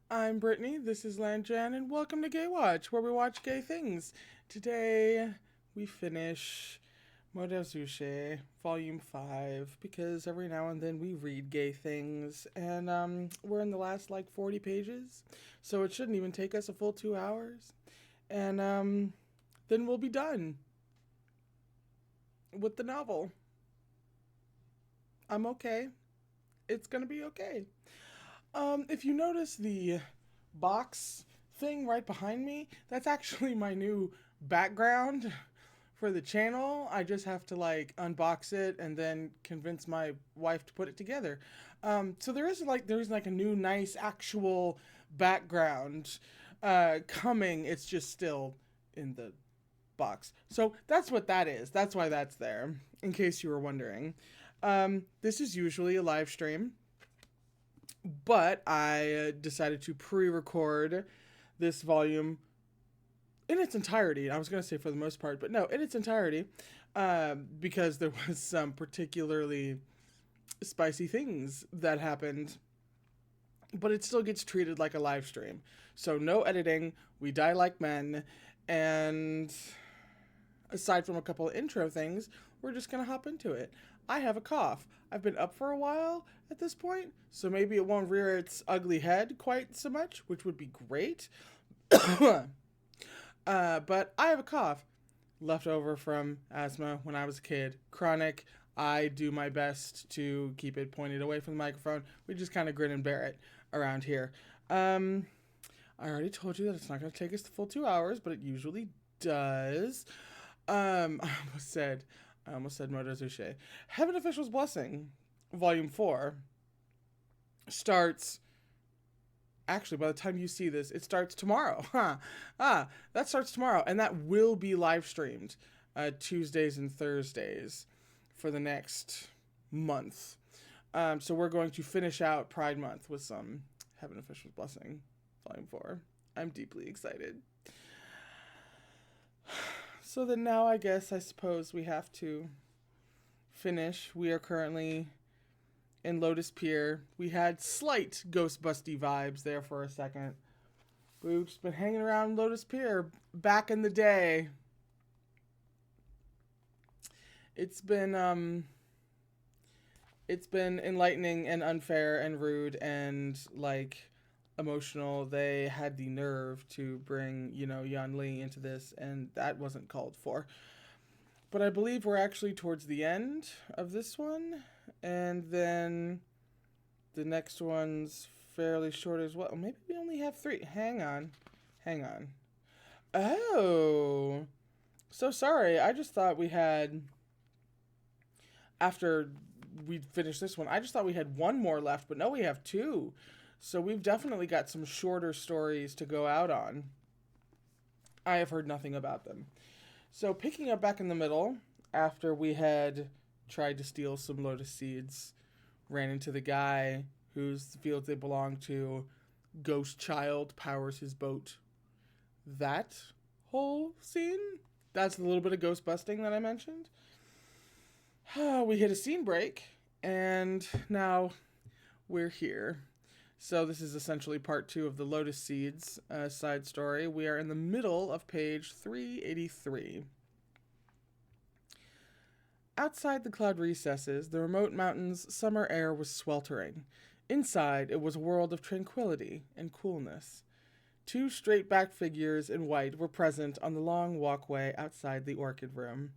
I'm Brittany, this is Landjan, and welcome to Gaywatch, where we watch gay things. Today, we finish Modezushi, Volume 5, because every now and then we read gay things, and we're in the last, 40 pages, so it shouldn't even take us a full 2 hours. And then we'll be done with the novel. I'm okay. It's gonna be okay. If you notice the box thing right behind me, that's actually my new background for the channel. I just have to unbox it and then convince my wife to put it together. So there's a new nice actual background coming. It's just still in the box. So that's what that is. That's why that's there, in case you were wondering. This is usually a live stream, but I decided to pre-record this volume in its entirety. I was going to say for the most part, but no, in its entirety, because there was some particularly spicy things that happened, but it still gets treated like a live stream. So no editing, we die like men, and aside from a couple of intro things, we're just going to hop into it. I have a cough. I've been up for a while at this point, so maybe it won't rear its ugly head quite so much, which would be great. But I have a cough left over from asthma when I was a kid. Chronic. I do my best to keep it pointed away from the microphone. We just kind of grin and bear it around here. I already told you that it's not going to take us the full 2 hours, but it usually does. I almost said Modezushi. Heaven Official's Blessing, Volume 4, starts. Actually, by the time you see this, it starts tomorrow. That starts tomorrow, and that will be live streamed Tuesdays and Thursdays for the next month. So we're going to finish out Pride Month with some Heaven Official's Blessing, Volume 4. I'm deeply excited. So then now I suppose we have to finish. We are currently in Lotus Pier. We had slight Ghostbusty vibes there for a second. We've just been hanging around Lotus Pier back in the day. It's been enlightening and unfair and rude and emotional. They had the nerve to bring, Yanmeng into this, and that wasn't called for. But I believe we're actually towards the end of this one, and then the next one's fairly short as well. Maybe we only have 3. Hang on. Oh, so sorry. I just thought we had, after we finished this one, I just thought we had 1 more left, but no, we have 2. So we've definitely got some shorter stories to go out on. I have heard nothing about them. So picking up back in the middle, after we had tried to steal some lotus seeds, ran into the guy whose fields they belong to, Ghost Child powers his boat. That whole scene, that's the little bit of ghost busting that I mentioned. We hit a scene break, and now we're here. So this is essentially part 2 of the Lotus Seeds side story. We are in the middle of page 383. Outside the cloud recesses, the remote mountains' summer air was sweltering. Inside, it was a world of tranquility and coolness. 2 straight-backed figures in white were present on the long walkway outside the orchid room.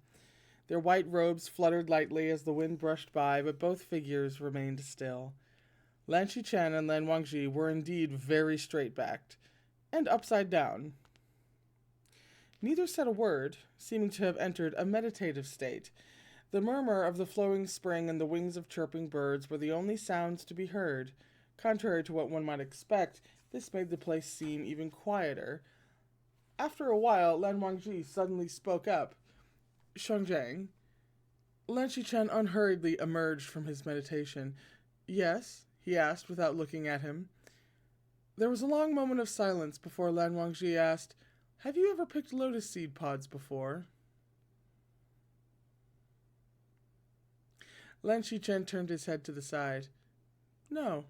Their white robes fluttered lightly as the wind brushed by, but both figures remained still. Lan Chen and Lan Wangji were indeed very straight-backed, and upside down. Neither said a word, seeming to have entered a meditative state. The murmur of the flowing spring and the wings of chirping birds were the only sounds to be heard. Contrary to what one might expect, this made the place seem even quieter. After a while, Lan Wangji suddenly spoke up. Shengjiang. Lan Chen unhurriedly emerged from his meditation. Yes? He asked without looking at him. There was a long moment of silence before Lan Wangji asked, "Have you ever picked lotus seed pods before?" Lan Chen turned his head to the side. No.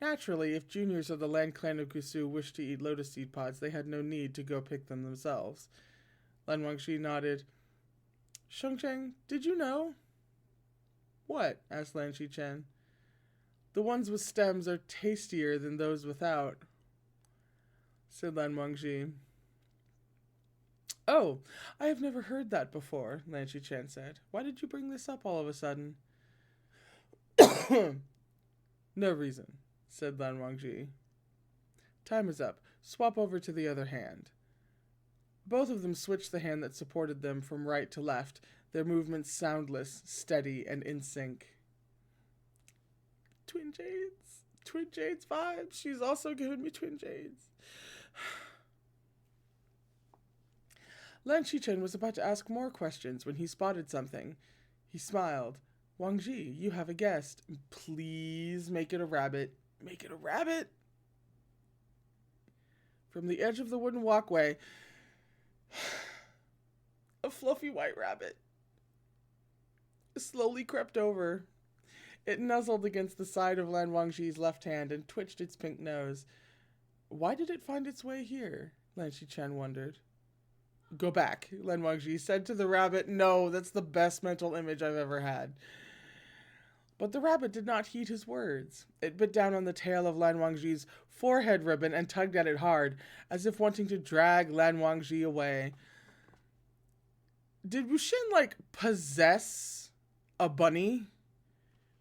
Naturally, if juniors of the Land Clan of Gusu wished to eat lotus seed pods, they had no need to go pick them themselves. Lan Wangji nodded. Shengcheng, did you know? What? Asked Lan Qichen. The ones with stems are tastier than those without, said Lan Wangji. Oh, I have never heard that before, Lan Qichen said. Why did you bring this up all of a sudden? No reason, said Lan Wangji. Time is up. Swap over to the other hand. Both of them switched the hand that supported them from right to left, their movements soundless, steady, and in sync. Twin Jades. Twin Jades vibes. She's also giving me Twin Jades. Lan Qichen was about to ask more questions when he spotted something. He smiled. Wangji, you have a guest. Please make it a rabbit. Make it a rabbit? From the edge of the wooden walkway, a fluffy white rabbit slowly crept over. It nuzzled against the side of Lan Wangji's left hand and twitched its pink nose. Why did it find its way here? Lan Qichen wondered. Go back, Lan Wangji said to the rabbit. No, that's the best mental image I've ever had. But the rabbit did not heed his words. It bit down on the tail of Lan Wangji's forehead ribbon and tugged at it hard, as if wanting to drag Lan Wangji away. Did Wuxin, possess a bunny?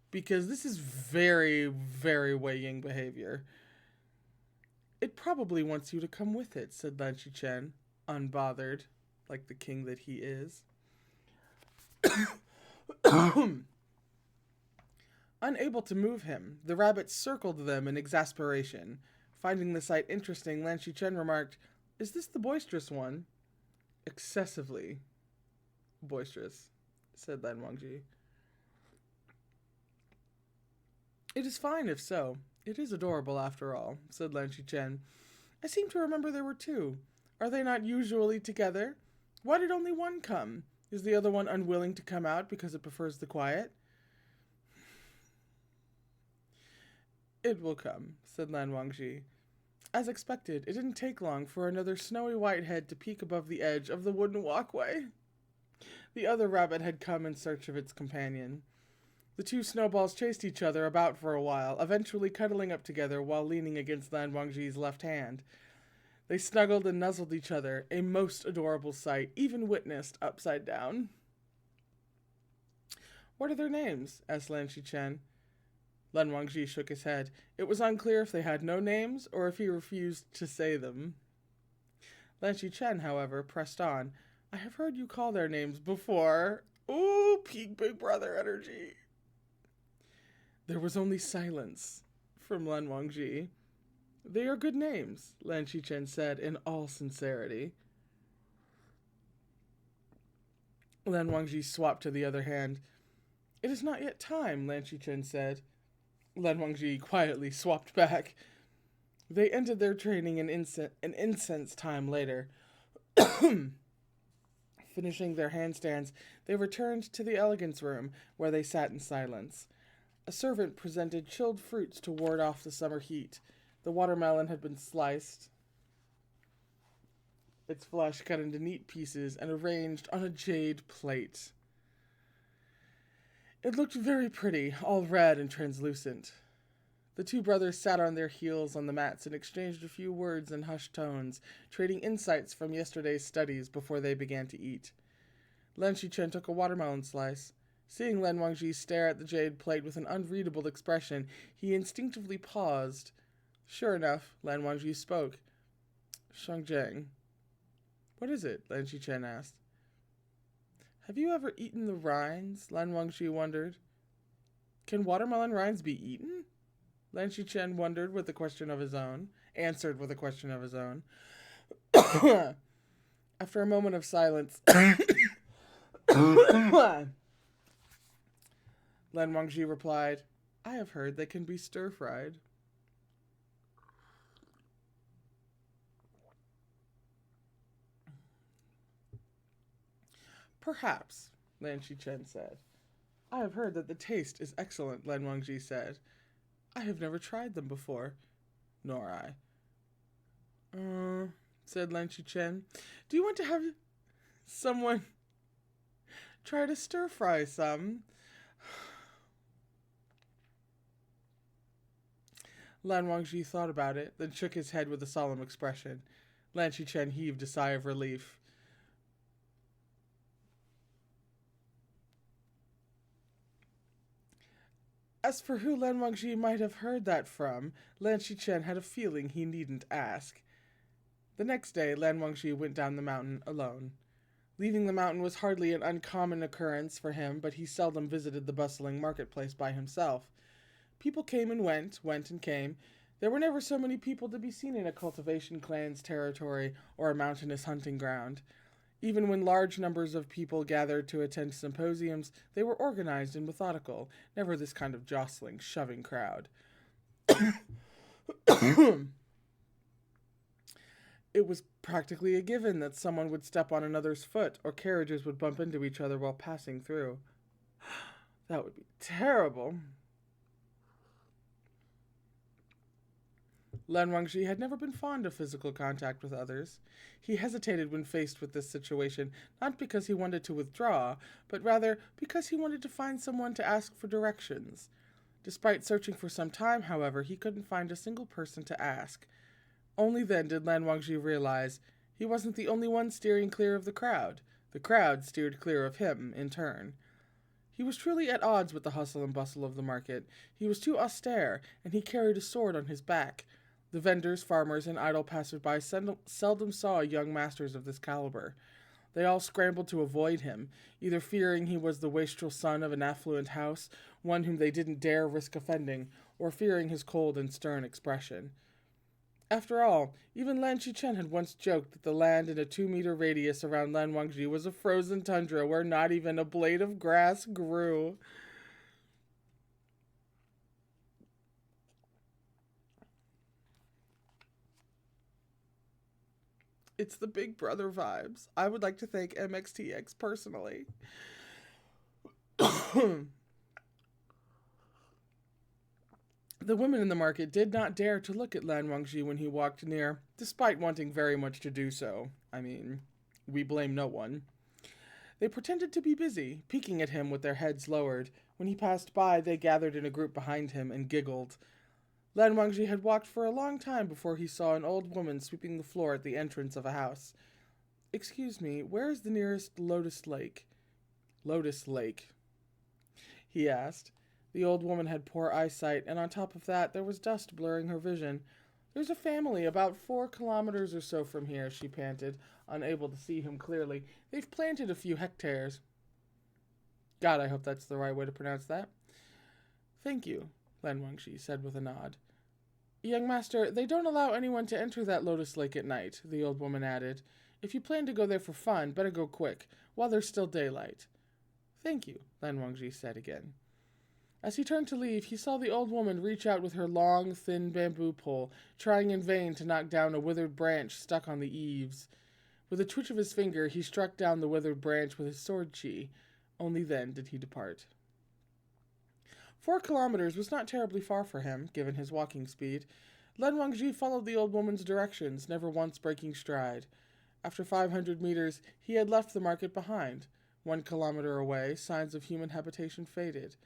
Because this is very, very Wei Ying behavior. It probably wants you to come with it, said Lan Qichen, unbothered, like the king that he is. Unable to move him, the rabbit circled them in exasperation. Finding the sight interesting, Lan Qichen remarked, Is this the boisterous one? Excessively boisterous, said Lan Wangji. It is fine if so. It is adorable after all, said Lan Qichen. I seem to remember there were two. Are they not usually together? Why did only one come? Is the other one unwilling to come out because it prefers the quiet? It will come, said Lan Wangji. As expected, it didn't take long for another snowy white head to peek above the edge of the wooden walkway. The other rabbit had come in search of its companion. The two snowballs chased each other about for a while, eventually cuddling up together while leaning against Lan Wangji's left hand. They snuggled and nuzzled each other, a most adorable sight, even witnessed upside down. What are their names? Asked Lan Qichen. Lan Wangji shook his head. It was unclear if they had no names or if he refused to say them. Lan Qichen, however, pressed on. I have heard you call their names before. Ooh, peak Big Brother energy. There was only silence from Lan Wangji. They are good names, Lan Qichen said in all sincerity. Lan Wangji swapped to the other hand. It is not yet time, Lan Qichen said. Lan Wangji quietly swapped back. They ended their training an incense time later. Finishing their handstands, they returned to the elegance room, where they sat in silence. A servant presented chilled fruits to ward off the summer heat. The watermelon had been sliced, its flesh cut into neat pieces and arranged on a jade plate. It looked very pretty, all red and translucent. The two brothers sat on their heels on the mats and exchanged a few words in hushed tones, trading insights from yesterday's studies before they began to eat. Lan Qichen took a watermelon slice. Seeing Lan Wangji stare at the jade plate with an unreadable expression, he instinctively paused. Sure enough, Lan Wangji spoke. Shengcheng. What is it? Lan Qichen asked. Have you ever eaten the rinds? Lan Wangji wondered. Can watermelon rinds be eaten? Lan Qichen wondered with a question of his own. Answered with a question of his own. After a moment of silence, Lan Wangji replied, I have heard they can be stir-fried. Perhaps, Lan Qichen said. I have heard that the taste is excellent, Lan Wangji said. I have never tried them before. Nor I. Said Lan Chen. Do you want to have someone try to stir fry some? Lan Wangji thought about it, then shook his head with a solemn expression. Lan Chen heaved a sigh of relief. As for who Lan Wangji might have heard that from, Lan Chen had a feeling he needn't ask. The next day, Lan Wangji went down the mountain alone. Leaving the mountain was hardly an uncommon occurrence for him, but he seldom visited the bustling marketplace by himself. People came and went and came. There were never so many people to be seen in a cultivation clan's territory or a mountainous hunting ground. Even when large numbers of people gathered to attend symposiums, they were organized and methodical, never this kind of jostling, shoving crowd. It was practically a given that someone would step on another's foot or carriages would bump into each other while passing through. That would be terrible. Lan Wangji had never been fond of physical contact with others. He hesitated when faced with this situation, not because he wanted to withdraw, but rather because he wanted to find someone to ask for directions. Despite searching for some time, however, he couldn't find a single person to ask. Only then did Lan Wangji realize he wasn't the only one steering clear of the crowd. The crowd steered clear of him, in turn. He was truly at odds with the hustle and bustle of the market. He was too austere, and he carried a sword on his back. The vendors, farmers, and idle passers-by seldom saw young masters of this caliber. They all scrambled to avoid him, either fearing he was the wastrel son of an affluent house, one whom they didn't dare risk offending, or fearing his cold and stern expression. After all, even Lan Chen had once joked that the land in a 2-meter radius around Lan Wangji was a frozen tundra where not even a blade of grass grew. It's the Big Brother vibes. I would like to thank MXTX personally. The women in the market did not dare to look at Lan Wangji when he walked near, despite wanting very much to do so. I mean, we blame no one. They pretended to be busy, peeking at him with their heads lowered. When he passed by, they gathered in a group behind him and giggled. Lan Wangji had walked for a long time before he saw an old woman sweeping the floor at the entrance of a house. "Excuse me, where is the nearest Lotus Lake?" "Lotus Lake," he asked. The old woman had poor eyesight, and on top of that, there was dust blurring her vision. "There's a family about 4 kilometers or so from here," she panted, unable to see him clearly. "They've planted a few hectares." God, I hope that's the right way to pronounce that. "Thank you," Lan Wangji said with a nod. "Young master, they don't allow anyone to enter that Lotus Lake at night," the old woman added. "If you plan to go there for fun, better go quick, while there's still daylight." "Thank you," Lan Wangji said again. As he turned to leave, he saw the old woman reach out with her long, thin bamboo pole, trying in vain to knock down a withered branch stuck on the eaves. With a twitch of his finger, he struck down the withered branch with his sword chi. Only then did he depart. 4 kilometers was not terribly far for him, given his walking speed. Lan Wangji followed the old woman's directions, never once breaking stride. After 500 meters, he had left the market behind. 1 kilometer away, signs of human habitation faded.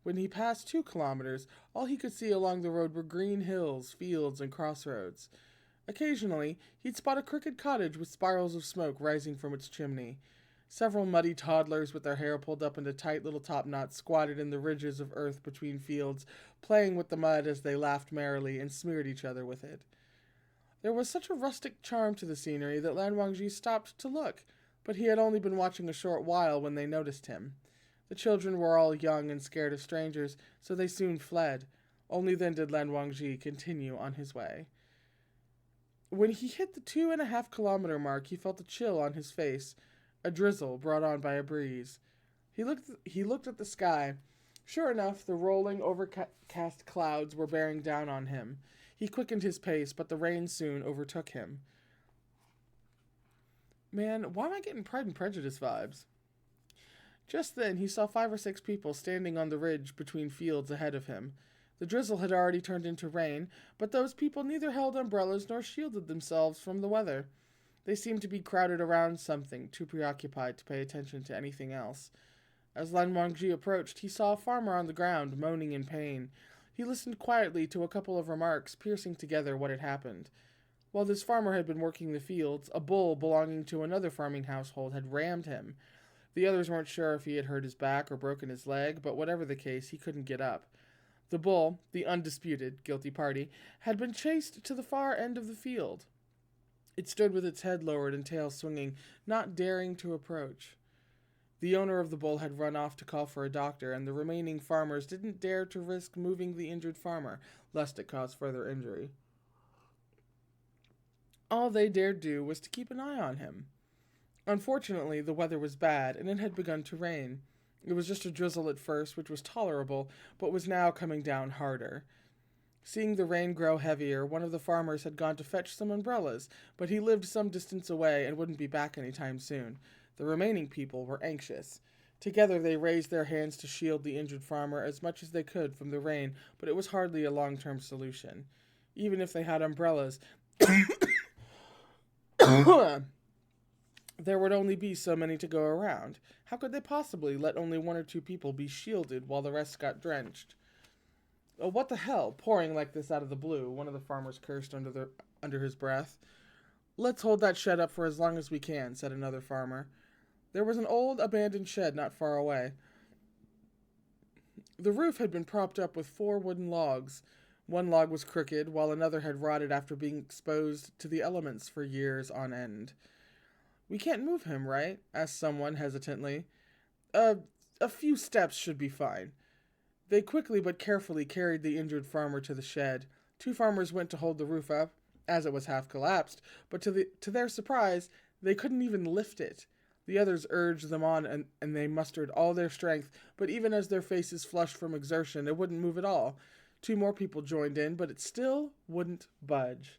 When he passed 2 kilometers, all he could see along the road were green hills, fields, and crossroads. Occasionally, he'd spot a crooked cottage with spirals of smoke rising from its chimney. Several muddy toddlers with their hair pulled up into tight little top knots squatted in the ridges of earth between fields, playing with the mud as they laughed merrily and smeared each other with it. There was such a rustic charm to the scenery that Lan Wangji stopped to look, but he had only been watching a short while when they noticed him. The children were all young and scared of strangers, so they soon fled. Only then did Lan Wangji continue on his way. When he hit the 2.5 kilometer mark, he felt a chill on his face, a drizzle brought on by a breeze. He looked at the sky. Sure enough, the rolling, overcast clouds were bearing down on him. He quickened his pace, but the rain soon overtook him. Man, why am I getting Pride and Prejudice vibes? Just then, he saw 5 or 6 people standing on the ridge between fields ahead of him. The drizzle had already turned into rain, but those people neither held umbrellas nor shielded themselves from the weather. They seemed to be crowded around something, too preoccupied to pay attention to anything else. As Lan Wangji approached, he saw a farmer on the ground, moaning in pain. He listened quietly to a couple of remarks, piecing together what had happened. While this farmer had been working the fields, a bull belonging to another farming household had rammed him. The others weren't sure if he had hurt his back or broken his leg, but whatever the case, he couldn't get up. The bull, the undisputed guilty party, had been chased to the far end of the field. It stood with its head lowered and tail swinging, not daring to approach. The owner of the bull had run off to call for a doctor, and the remaining farmers didn't dare to risk moving the injured farmer, lest it cause further injury. All they dared do was to keep an eye on him. Unfortunately, the weather was bad, and it had begun to rain. It was just a drizzle at first, which was tolerable, but was now coming down harder. Seeing the rain grow heavier, one of the farmers had gone to fetch some umbrellas, but he lived some distance away and wouldn't be back any time soon. The remaining people were anxious. Together they raised their hands to shield the injured farmer as much as they could from the rain, but it was hardly a long-term solution. Even if they had umbrellas, there would only be so many to go around. How could they possibly let only one or two people be shielded while the rest got drenched? Oh, what the hell, pouring like this out of the blue, one of the farmers cursed under his breath. Let's hold that shed up for as long as we can, said another farmer. There was an old, abandoned shed not far away. The roof had been propped up with 4 wooden logs. One log was crooked, while another had rotted after being exposed to the elements for years on end. We can't move him, right? Asked someone hesitantly. A few steps should be fine. They quickly but carefully carried the injured farmer to the shed. 2 farmers went to hold the roof up, as it was half collapsed, but to their surprise, they couldn't even lift it. The others urged them on, and they mustered all their strength, but even as their faces flushed from exertion, it wouldn't move at all. 2 more people joined in, but it still wouldn't budge.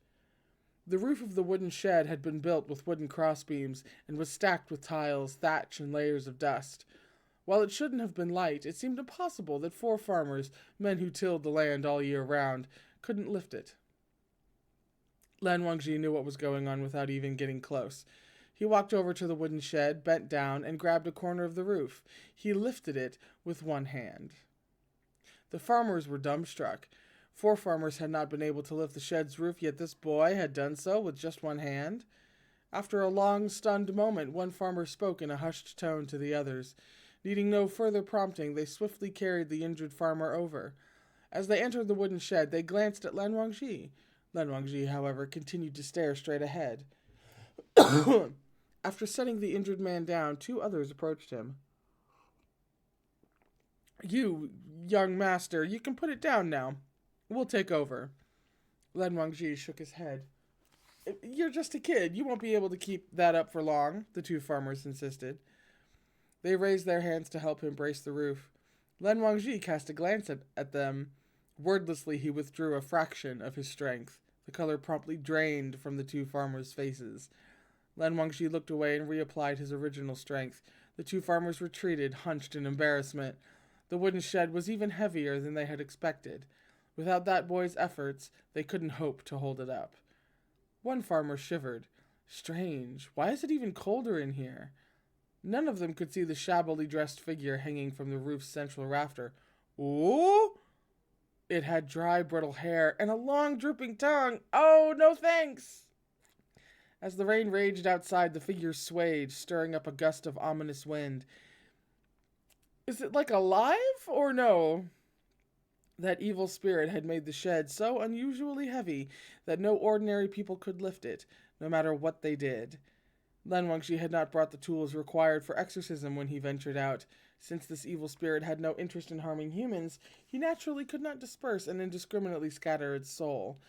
The roof of the wooden shed had been built with wooden crossbeams and was stacked with tiles, thatch, and layers of dust. While it shouldn't have been light, it seemed impossible that 4 farmers, men who tilled the land all year round, couldn't lift it. Lan Wangji knew what was going on without even getting close. He walked over to the wooden shed, bent down, and grabbed a corner of the roof. He lifted it with one hand. The farmers were dumbstruck. 4 farmers had not been able to lift the shed's roof, yet this boy had done so with just one hand. After a long, stunned moment, one farmer spoke in a hushed tone to the others. Needing no further prompting, they swiftly carried the injured farmer over. As they entered the wooden shed, they glanced at Lan Wangji. Lan Wangji, however, continued to stare straight ahead. After setting the injured man down, 2 others approached him. You, young master, you can put it down now. We'll take over. Lan Wangji shook his head. You're just a kid. You won't be able to keep that up for long, the 2 farmers insisted. They raised their hands to help him brace the roof. Lan Wangji cast a glance at them. Wordlessly, he withdrew a fraction of his strength. The color promptly drained from the 2 farmers' faces. Lan Wangji looked away and reapplied his original strength. The 2 farmers retreated, hunched in embarrassment. The wooden shed was even heavier than they had expected. Without that boy's efforts, they couldn't hope to hold it up. One farmer shivered. Strange, why is it even colder in here? None of them could see the shabbily dressed figure hanging from the roof's central rafter. Ooh! It had dry, brittle hair and a long, drooping tongue. Oh, no thanks! As the rain raged outside, the figure swayed, stirring up a gust of ominous wind. Is it like alive or no? That evil spirit had made the shed so unusually heavy that no ordinary people could lift it, no matter what they did. Lan Wangji had not brought the tools required for exorcism when he ventured out. Since this evil spirit had no interest in harming humans, he naturally could not disperse and indiscriminately scatter its soul.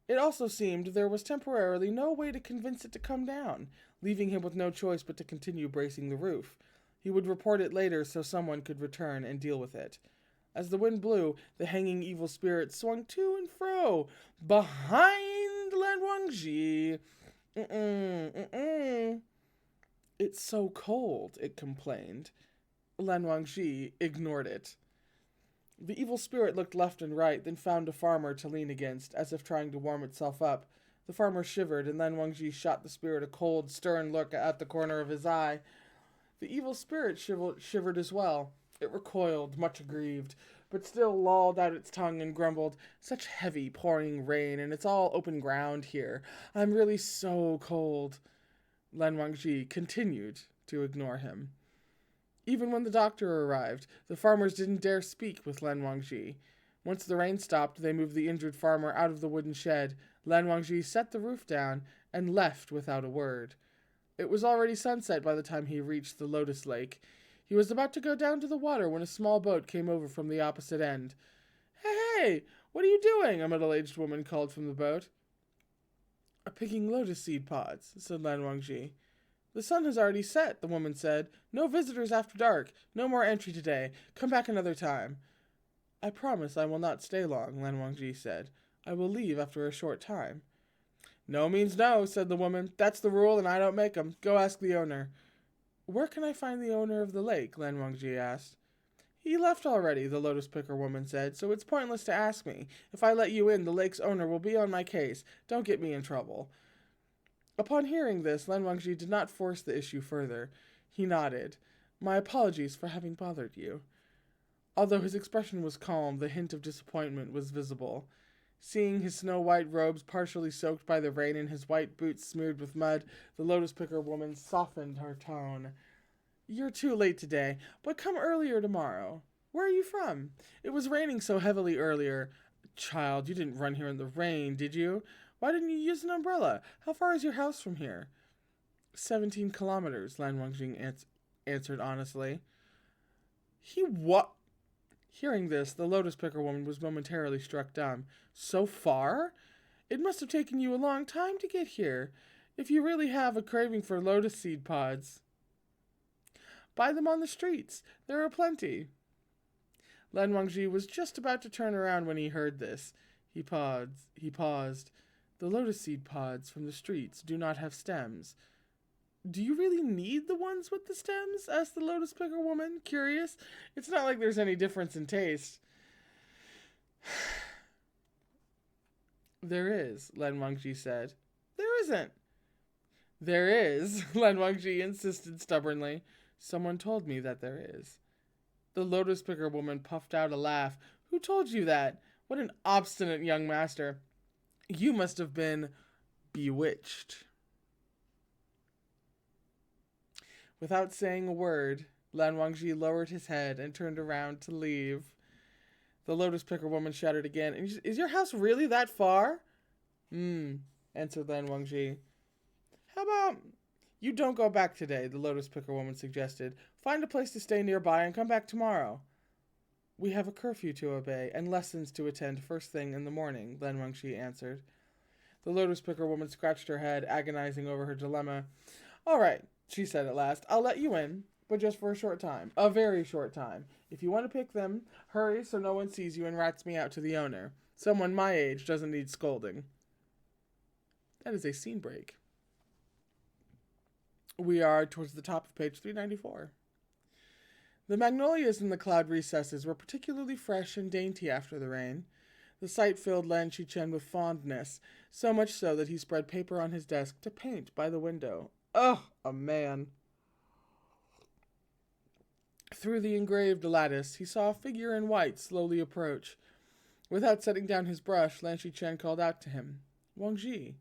It also seemed there was temporarily no way to convince it to come down, leaving him with no choice but to continue bracing the roof. He would report it later so someone could return and deal with it. As the wind blew, the hanging evil spirit swung to and fro, behind Lan Wangji. It's so cold, it complained. Lan Wangji ignored it. The evil spirit looked left and right, then found a farmer to lean against, as if trying to warm itself up. The farmer shivered, and Lan Wangji shot the spirit a cold, stern look at the corner of his eye. The evil spirit shivered as well. It recoiled, much aggrieved, but still lolled out its tongue and grumbled, "Such heavy, pouring rain, and it's all open ground here. I'm really so cold." Lan Wangji continued to ignore him. Even when the doctor arrived, the farmers didn't dare speak with Lan Wangji. Once the rain stopped, they moved the injured farmer out of the wooden shed. Lan Wangji set the roof down and left without a word. It was already sunset by the time he reached the Lotus Lake. He was about to go down to the water when a small boat came over from the opposite end. Hey, what are you doing?" a middle-aged woman called from the boat. "Picking lotus seed pods," said Lan Wangji. "The sun has already set," the woman said. "No visitors after dark. No more entry today. Come back another time." "I promise I will not stay long," Lan Wangji said. "I will leave after a short time." "No means no," said the woman. "That's the rule, and I don't make 'em. Go ask the owner." "Where can I find the owner of the lake?" Lan Wangji asked. "He left already," the lotus picker woman said, "so it's pointless to ask me. If I let you in, the lake's owner will be on my case. Don't get me in trouble." Upon hearing this, Lan Wangji did not force the issue further. He nodded. "My apologies for having bothered you." Although his expression was calm, the hint of disappointment was visible. Seeing his snow-white robes partially soaked by the rain and his white boots smeared with mud, the lotus picker woman softened her tone. "You're too late today, but come earlier tomorrow. Where are you from? It was raining so heavily earlier." "Child, you didn't run here in the rain, did you? Why didn't you use an umbrella? How far is your house from here?" 17 kilometers, Lan Wangji answered honestly. "He what?" Hearing this, the lotus picker woman was momentarily struck dumb. "So far? It must have taken you a long time to get here, if you really have a craving for lotus seed pods. Buy them on the streets. There are plenty." Lan Wangji was just about to turn around when he heard this. He paused. "The lotus seed pods from the streets do not have stems." "Do you really need the ones with the stems?" asked the lotus picker woman, curious. "It's not like there's any difference in taste." "There is," Lan Wangji said. "There isn't." "There is," Lan Wangji insisted stubbornly. "Someone told me that there is." The lotus picker woman puffed out a laugh. "Who told you that? What an obstinate young master. You must have been bewitched." Without saying a word, Lan Wangji lowered his head and turned around to leave. The lotus picker woman shouted again, "Is your house really that far?" Answered Lan Wangji. "How about you don't go back today," the lotus picker woman suggested. "Find a place to stay nearby and come back tomorrow." "We have a curfew to obey and lessons to attend first thing in the morning," Lan Wangji answered. The lotus picker woman scratched her head, agonizing over her dilemma. "All right," she said at last. "I'll let you in, but just for a short time. A very short time. If you want to pick them, hurry so no one sees you and rats me out to the owner. Someone my age doesn't need scolding." That is a scene break. We are towards the top of page 394. The magnolias in the cloud recesses were particularly fresh and dainty after the rain. The sight filled Lan Qichen with fondness, so much so that he spread paper on his desk to paint by the window. Ugh, a man. Through the engraved lattice, he saw a figure in white slowly approach. Without setting down his brush, Lan Qichen called out to him, "Wangji."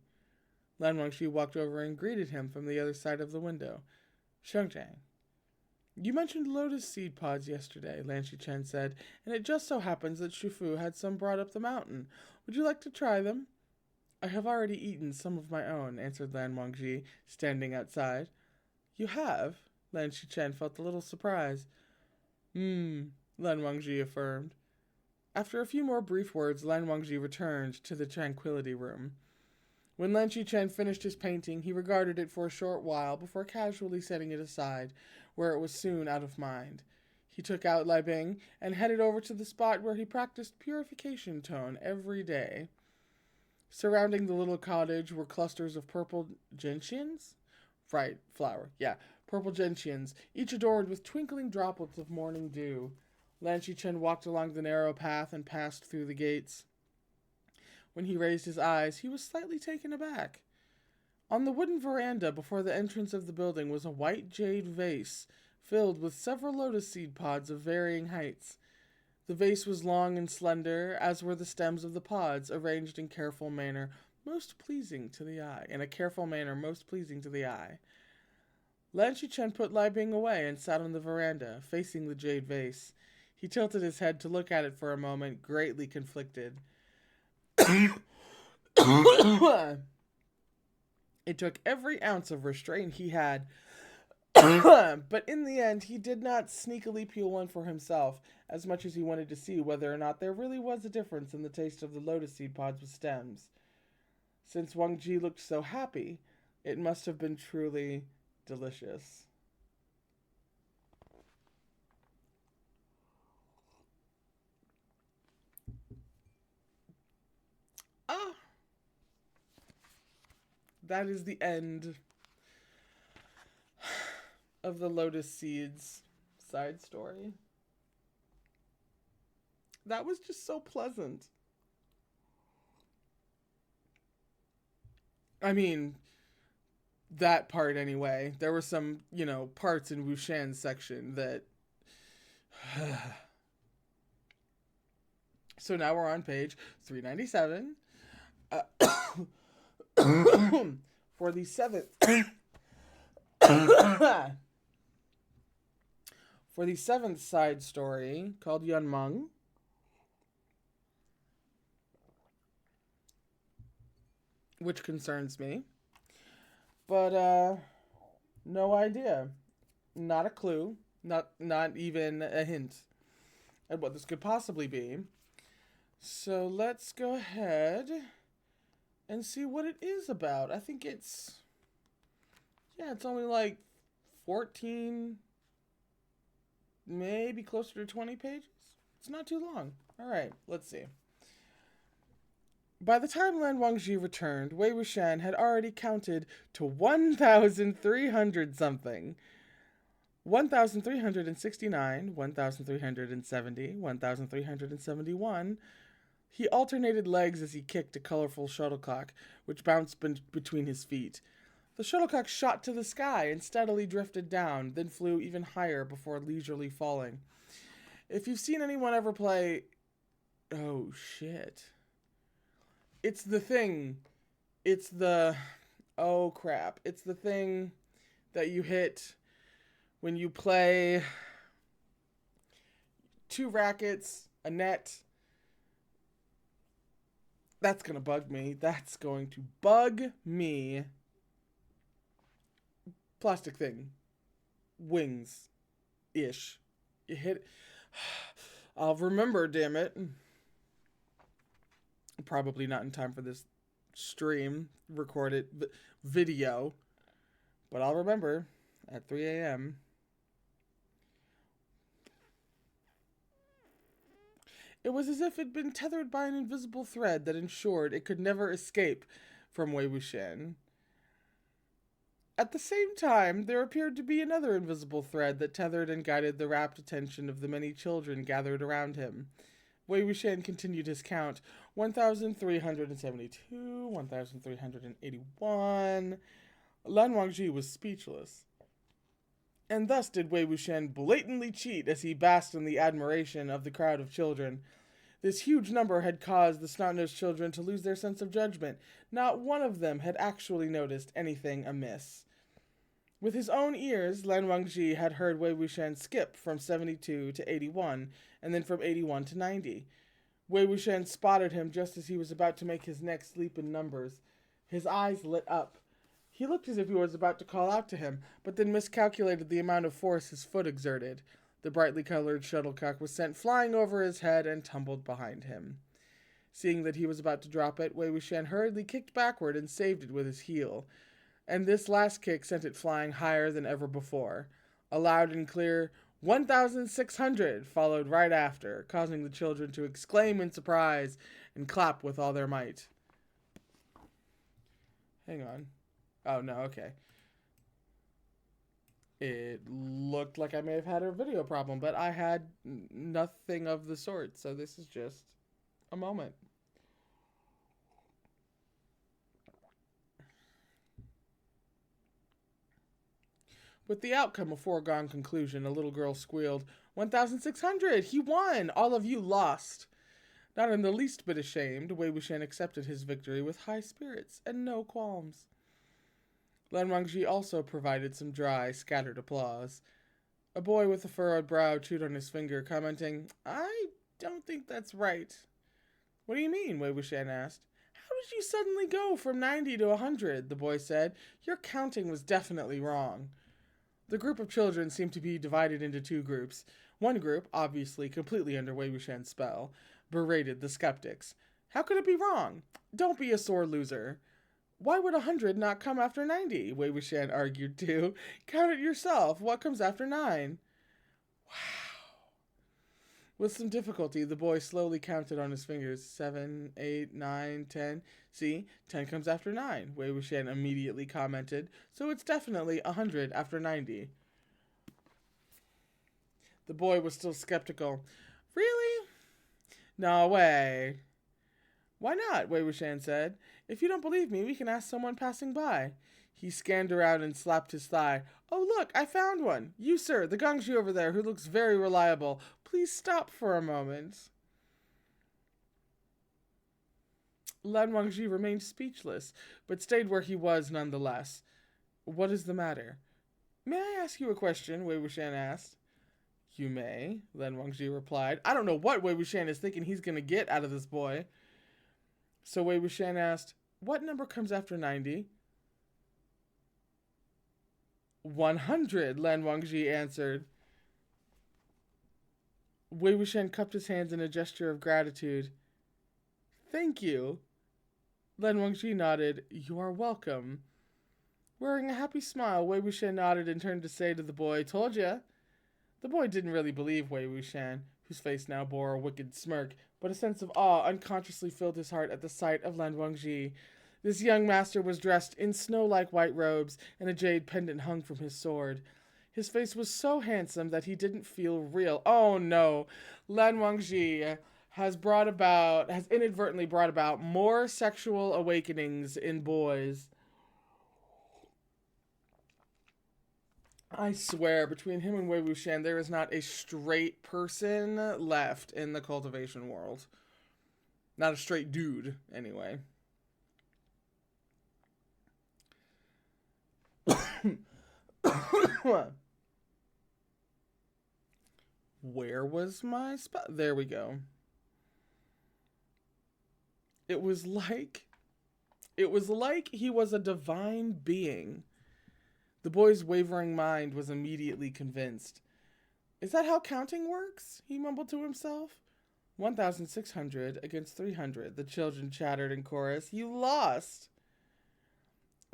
Lan Wangji walked over and greeted him from the other side of the window. "Shengjiang." "You mentioned lotus seed pods yesterday," Lan Qichen said, "and it just so happens that Shufu had some brought up the mountain. Would you like to try them?" "I have already eaten some of my own," answered Lan Wangji, standing outside. "You have?" Lan Qichen felt a little surprised. Lan Wangji affirmed. After a few more brief words, Lan Wangji returned to the tranquility room. When Lan Qichen finished his painting, he regarded it for a short while before casually setting it aside, where it was soon out of mind. He took out Libing and headed over to the spot where he practiced purification tone every day. Surrounding the little cottage were clusters of purple gentians? Purple gentians, each adorned with twinkling droplets of morning dew. Lan Chen walked along the narrow path and passed through the gates. When he raised his eyes, he was slightly taken aback. On the wooden veranda before the entrance of the building was a white jade vase filled with several lotus seed pods of varying heights. The vase was long and slender, as were the stems of the pods, arranged in a careful manner most pleasing to the eye. Lan Chen put Lai Bing away and sat on the veranda, facing the jade vase. He tilted his head to look at it for a moment, greatly conflicted. It took every ounce of restraint he had, but in the end he did not sneakily peel one for himself, as much as he wanted to see whether or not there really was a difference in the taste of the lotus seed pods with stems. Since Wang Ji looked so happy, it must have been truly delicious. Ah! That is the end of the Lotus Seeds side story. That was just so pleasant. I mean, that part anyway. There were some, parts in Wushan's section that... So now we're on page 397. For the seventh... For the seventh side story, called Yanmeng, which concerns me. But, no idea. Not a clue. Not even a hint at what this could possibly be. So let's go ahead and see what it is about. I think it's only like 14, maybe closer to 20 pages. It's not too long. All right, let's see. By the time Lan Wangji returned, Wei Wuxian had already counted to 1,300 something. 1,369, 1,370, 1,371. He alternated legs as he kicked a colorful shuttlecock, which bounced between his feet. The shuttlecock shot to the sky and steadily drifted down, then flew even higher before leisurely falling. If you've seen anyone ever play... Oh, shit. It's the thing. Oh, crap. It's the thing that you hit when you play 2 rackets, a net. That's going to bug me. Plastic thing. Wings-ish. You hit... I'll remember, damn it. Probably not in time for this stream, recorded video. But I'll remember at 3 a.m. It was as if it had been tethered by an invisible thread that ensured it could never escape from Wei Wuxian. At the same time, there appeared to be another invisible thread that tethered and guided the rapt attention of the many children gathered around him. Wei Wuxian continued his count. 1,372, 1,381. Lan Wangji was speechless. And thus did Wei Wuxian blatantly cheat as he basked in the admiration of the crowd of children. This huge number had caused the snot-nosed children to lose their sense of judgment. Not one of them had actually noticed anything amiss. With his own ears, Lan Wangji had heard Wei Wuxian skip from 72 to 81, and then from 81 to 90. Wei Wuxian spotted him just as he was about to make his next leap in numbers. His eyes lit up. He looked as if he was about to call out to him, but then miscalculated the amount of force his foot exerted. The brightly colored shuttlecock was sent flying over his head and tumbled behind him. Seeing that he was about to drop it, Wei Wuxian hurriedly kicked backward and saved it with his heel. And this last kick sent it flying higher than ever before. A loud and clear 1,600 followed right after, causing the children to exclaim in surprise and clap with all their might. Hang on. Oh, no, okay. It looked like I may have had a video problem, but I had nothing of the sort, so this is just a moment. With the outcome a foregone conclusion, a little girl squealed, 1,600! He won! All of you lost! Not in the least bit ashamed, Wei Wuxian accepted his victory with high spirits and no qualms. Lan Wangji also provided some dry, scattered applause. A boy with a furrowed brow chewed on his finger, commenting, I don't think that's right. What do you mean? Wei Wuxian asked. How did you suddenly go from 90 to 100? The boy said. Your counting was definitely wrong. The group of children seemed to be divided into two groups. One group, obviously completely under Wei Wuxian's spell, berated the skeptics. How could it be wrong? Don't be a sore loser. Why would 100 not come after 90? Wei Wuxian argued too. Count it yourself. What comes after 9? Wow. With some difficulty, the boy slowly counted on his fingers. 7, 8, 9, 10. See, 10 comes after 9, Wei Wuxian immediately commented. So it's definitely 100 after 90. The boy was still skeptical. Really? No way. Why not? Wei Wuxian said. If you don't believe me, we can ask someone passing by. He scanned around and slapped his thigh. Oh, look, I found one. You, sir, the gongshi over there, who looks very reliable. Please stop for a moment. Lan Wangji remained speechless, but stayed where he was nonetheless. What is the matter? May I ask you a question? Wei Wuxian asked. You may, Lan Wangji replied. I don't know what Wei Wuxian is thinking he's going to get out of this boy. So Wei Wuxian asked, what number comes after 90? 100, Lan Wangji answered. Wei Wuxian cupped his hands in a gesture of gratitude. Thank you. Lan Wangji nodded. You are welcome. Wearing a happy smile, Wei Wuxian nodded and turned to say to the boy, Told ya. The boy didn't really believe Wei Wuxian, whose face now bore a wicked smirk, but a sense of awe unconsciously filled his heart at the sight of Lan Wangji. This young master was dressed in snow-like white robes, and a jade pendant hung from his sword. His face was so handsome that he didn't feel real. Oh no! Lan Wangji has inadvertently brought about more sexual awakenings in boys. I swear, between him and Wei Wuxian, there is not a straight person left in the cultivation world. Not a straight dude, anyway. Where was my spot? There we go. It was like he was a divine being. The boy's wavering mind was immediately convinced. Is that how counting works? He mumbled to himself. 1,600 against 300, the children chattered in chorus. You lost!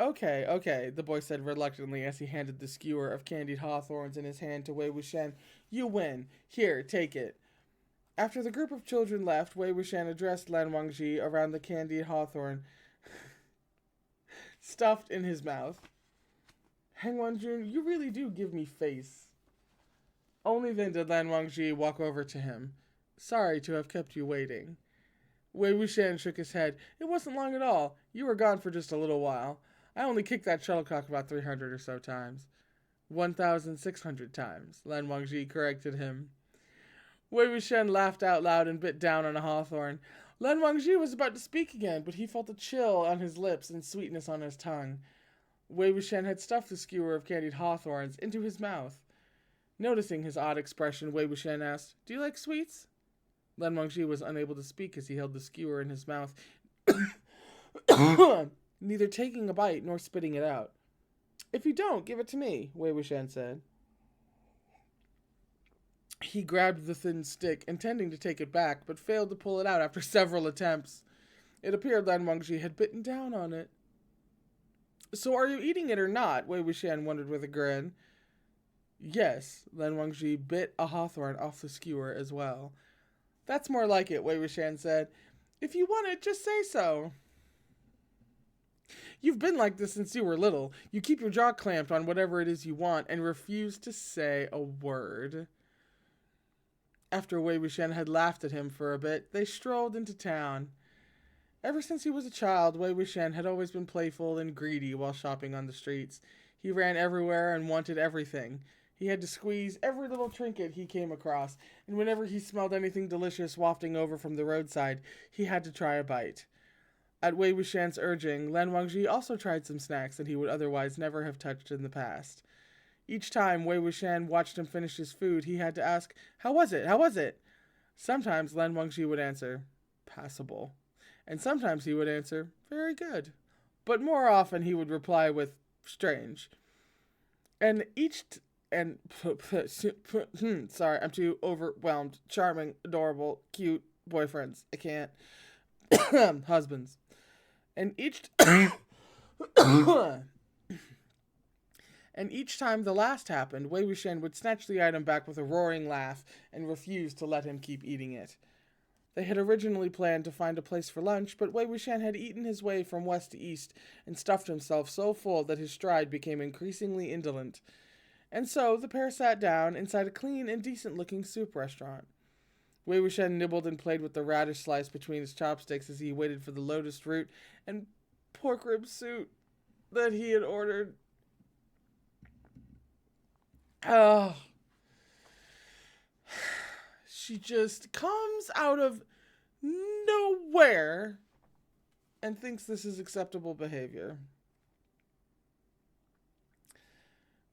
Okay, the boy said reluctantly as he handed the skewer of candied hawthorns in his hand to Wei Wuxian. You win. Here, take it. After the group of children left, Wei Wuxian addressed Lan Wangji around the candied hawthorn stuffed in his mouth. Hang Wanjun, you really do give me face. Only then did Lan Wangji walk over to him. Sorry to have kept you waiting. Wei Wuxian shook his head. It wasn't long at all. You were gone for just a little while. I only kicked that shuttlecock about 300 or so times. 1,600 times, Lan Wangji corrected him. Wei Wuxian laughed out loud and bit down on a hawthorn. Lan Wangji was about to speak again, but he felt a chill on his lips and sweetness on his tongue. Wei Wuxian had stuffed the skewer of candied hawthorns into his mouth. Noticing his odd expression, Wei Wuxian asked, Do you like sweets? Lan Wangji was unable to speak as he held the skewer in his mouth, neither taking a bite nor spitting it out. If you don't, give it to me, Wei Wuxian said. He grabbed the thin stick, intending to take it back, but failed to pull it out after several attempts. It appeared Lan Wangji had bitten down on it. So are you eating it or not? Wei Wuxian wondered with a grin. Yes, Lan Wangji bit a hawthorn off the skewer as well. That's more like it, Wei Wuxian said. If you want it, just say so. You've been like this since you were little. You keep your jaw clamped on whatever it is you want and refuse to say a word. After Wei Wuxian had laughed at him for a bit, they strolled into town. Ever since he was a child, Wei Wuxian had always been playful and greedy while shopping on the streets. He ran everywhere and wanted everything. He had to squeeze every little trinket he came across, and whenever he smelled anything delicious wafting over from the roadside, he had to try a bite. At Wei Wuxian's urging, Lan Wangji also tried some snacks that he would otherwise never have touched in the past. Each time Wei Wuxian watched him finish his food, he had to ask, "How was it? How was it?" Sometimes Lan Wangji would answer, "Passable." And sometimes he would answer, "Very good." But more often he would reply with, "Strange." Sorry, I'm too overwhelmed. Charming, adorable, cute boyfriends. I can't. Husbands. And each time the last happened, Wei Wuxian would snatch the item back with a roaring laugh and refuse to let him keep eating it. They had originally planned to find a place for lunch, but Wei Wuxian had eaten his way from west to east and stuffed himself so full that his stride became increasingly indolent. And so the pair sat down inside a clean and decent-looking soup restaurant. Wei Wuxian nibbled and played with the radish slice between his chopsticks as he waited for the lotus root and pork rib soup that he had ordered. Oh. She just comes out of nowhere and thinks this is acceptable behavior.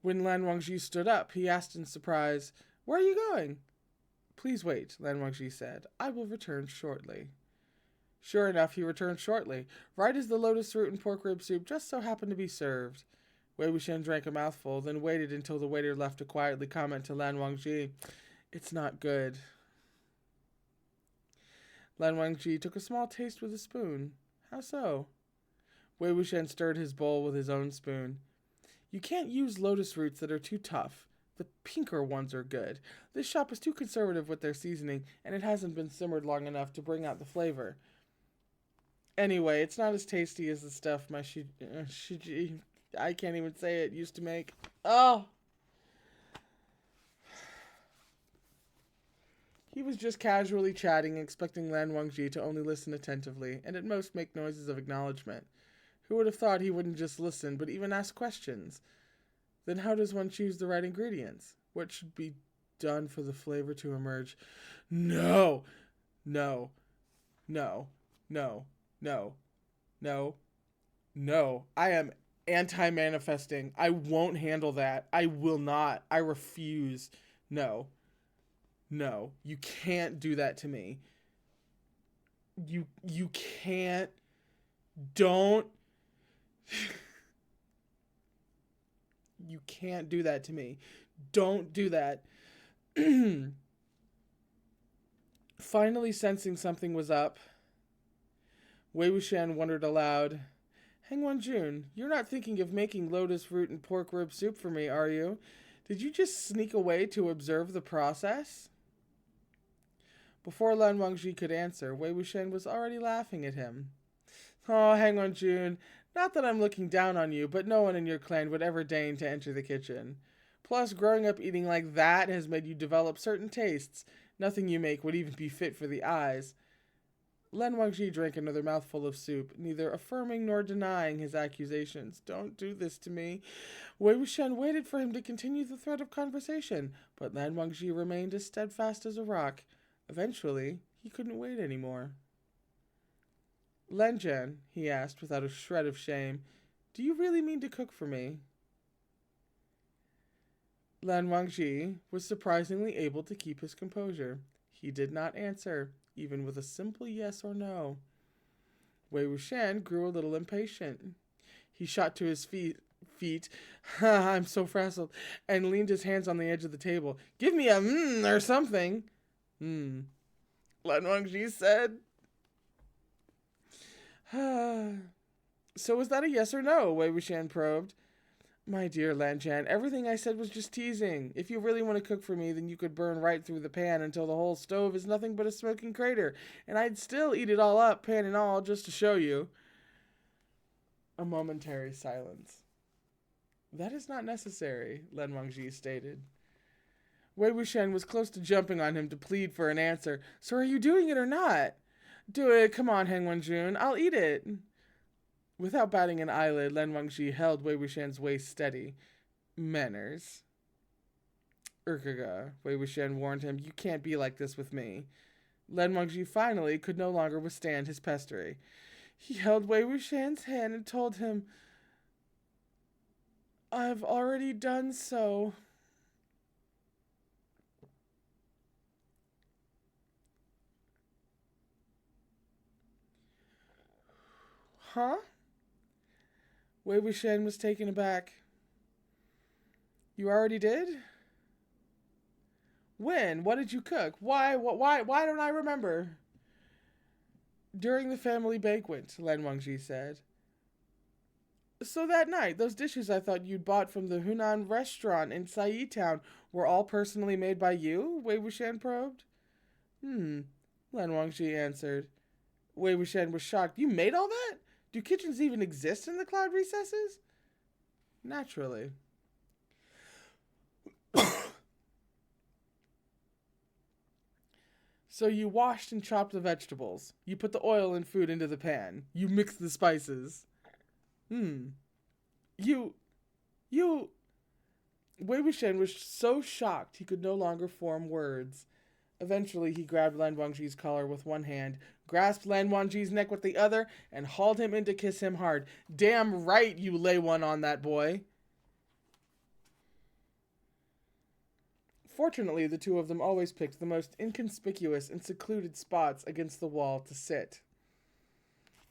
When Lan Wangji stood up, he asked in surprise, "Where are you going?" "Please wait," Lan Wangji said. "I will return shortly." Sure enough, he returned shortly, right as the lotus root and pork rib soup just so happened to be served. Wei Wuxian drank a mouthful, then waited until the waiter left to quietly comment to Lan Wangji, "It's not good." Lan Wangji took a small taste with a spoon. "How so?" Wei Wuxian stirred his bowl with his own spoon. "You can't use lotus roots that are too tough. The pinker ones are good. This shop is too conservative with their seasoning, and it hasn't been simmered long enough to bring out the flavor. Anyway, it's not as tasty as the stuff my I can't even say it used to make. Oh! He was just casually chatting, expecting Lan Wangji to only listen attentively, and at most make noises of acknowledgement. Who would have thought he wouldn't just listen, but even ask questions? Then how does one choose the right ingredients? What should be done for the flavor to emerge? No! No. No. No. No. No. No. I am anti-manifesting. I won't handle that. I will not. I refuse. No. No. You can't do that to me. You can't. Don't. You can't do that to me. Don't do that. Finally sensing something was up, Wei Wuxian wondered aloud, "Hang on, Jun, you're not thinking of making lotus root and pork rib soup for me, are you? Did you just sneak away to observe the process?" Before Lan Wangji could answer, Wei Wuxian was already laughing at him. "Oh, hang on, Jun. Not that I'm looking down on you, but no one in your clan would ever deign to enter the kitchen. Plus, growing up eating like that has made you develop certain tastes. Nothing you make would even be fit for the eyes." Lan Wangji drank another mouthful of soup, neither affirming nor denying his accusations. "Don't do this to me." Wei Wuxian waited for him to continue the thread of conversation, but Lan Wangji remained as steadfast as a rock. Eventually, he couldn't wait anymore. "Lanjian," he asked without a shred of shame, "do you really mean to cook for me?" Lan Wangji was surprisingly able to keep his composure. He did not answer, even with a simple yes or no. Wei Wuxian grew a little impatient. He shot to his feet, I'm so frazzled, and leaned his hands on the edge of the table. "Give me a or something." Lan Wangji said. "So was that a yes or no?" Wei Wuxian probed. "My dear Lanjian, everything I said was just teasing. If you really want to cook for me, then you could burn right through the pan until the whole stove is nothing but a smoking crater, and I'd still eat it all up, pan and all, just to show you." A momentary silence. That is not necessary, Lan Wangji stated. Wei Wuxian was close to jumping on him to plead for an answer. So are you doing it or not? Do it, come on, Han Wenjun, I'll eat it. Without batting an eyelid, Lan Wangji held Wei Wuxian's waist steady. Manners. Urkaga, Wei Wuxian warned him, you can't be like this with me. Lan Wangji finally could no longer withstand his pestering. He held Wei Wuxian's hand and told him, I've already done so. Huh? Wei Wuxian was taken aback. You already did? When? What did you cook? Why don't I remember? During the family banquet, Lan Wangji said. So that night, those dishes I thought you'd bought from the Hunan restaurant in Sai Town were all personally made by you? Wei Wuxian probed. Lan Wangji answered. Wei Wuxian was shocked. You made all that? Do kitchens even exist in the cloud recesses? Naturally. So you washed and chopped the vegetables. You put the oil and food into the pan. You mixed the spices. You... Wei Wuxian was so shocked he could no longer form words. Eventually, he grabbed Lan Wangji's collar with one hand, grasped Lan Wangji's neck with the other, and hauled him in to kiss him hard. Damn right you lay one on that boy. Fortunately, the two of them always picked the most inconspicuous and secluded spots against the wall to sit.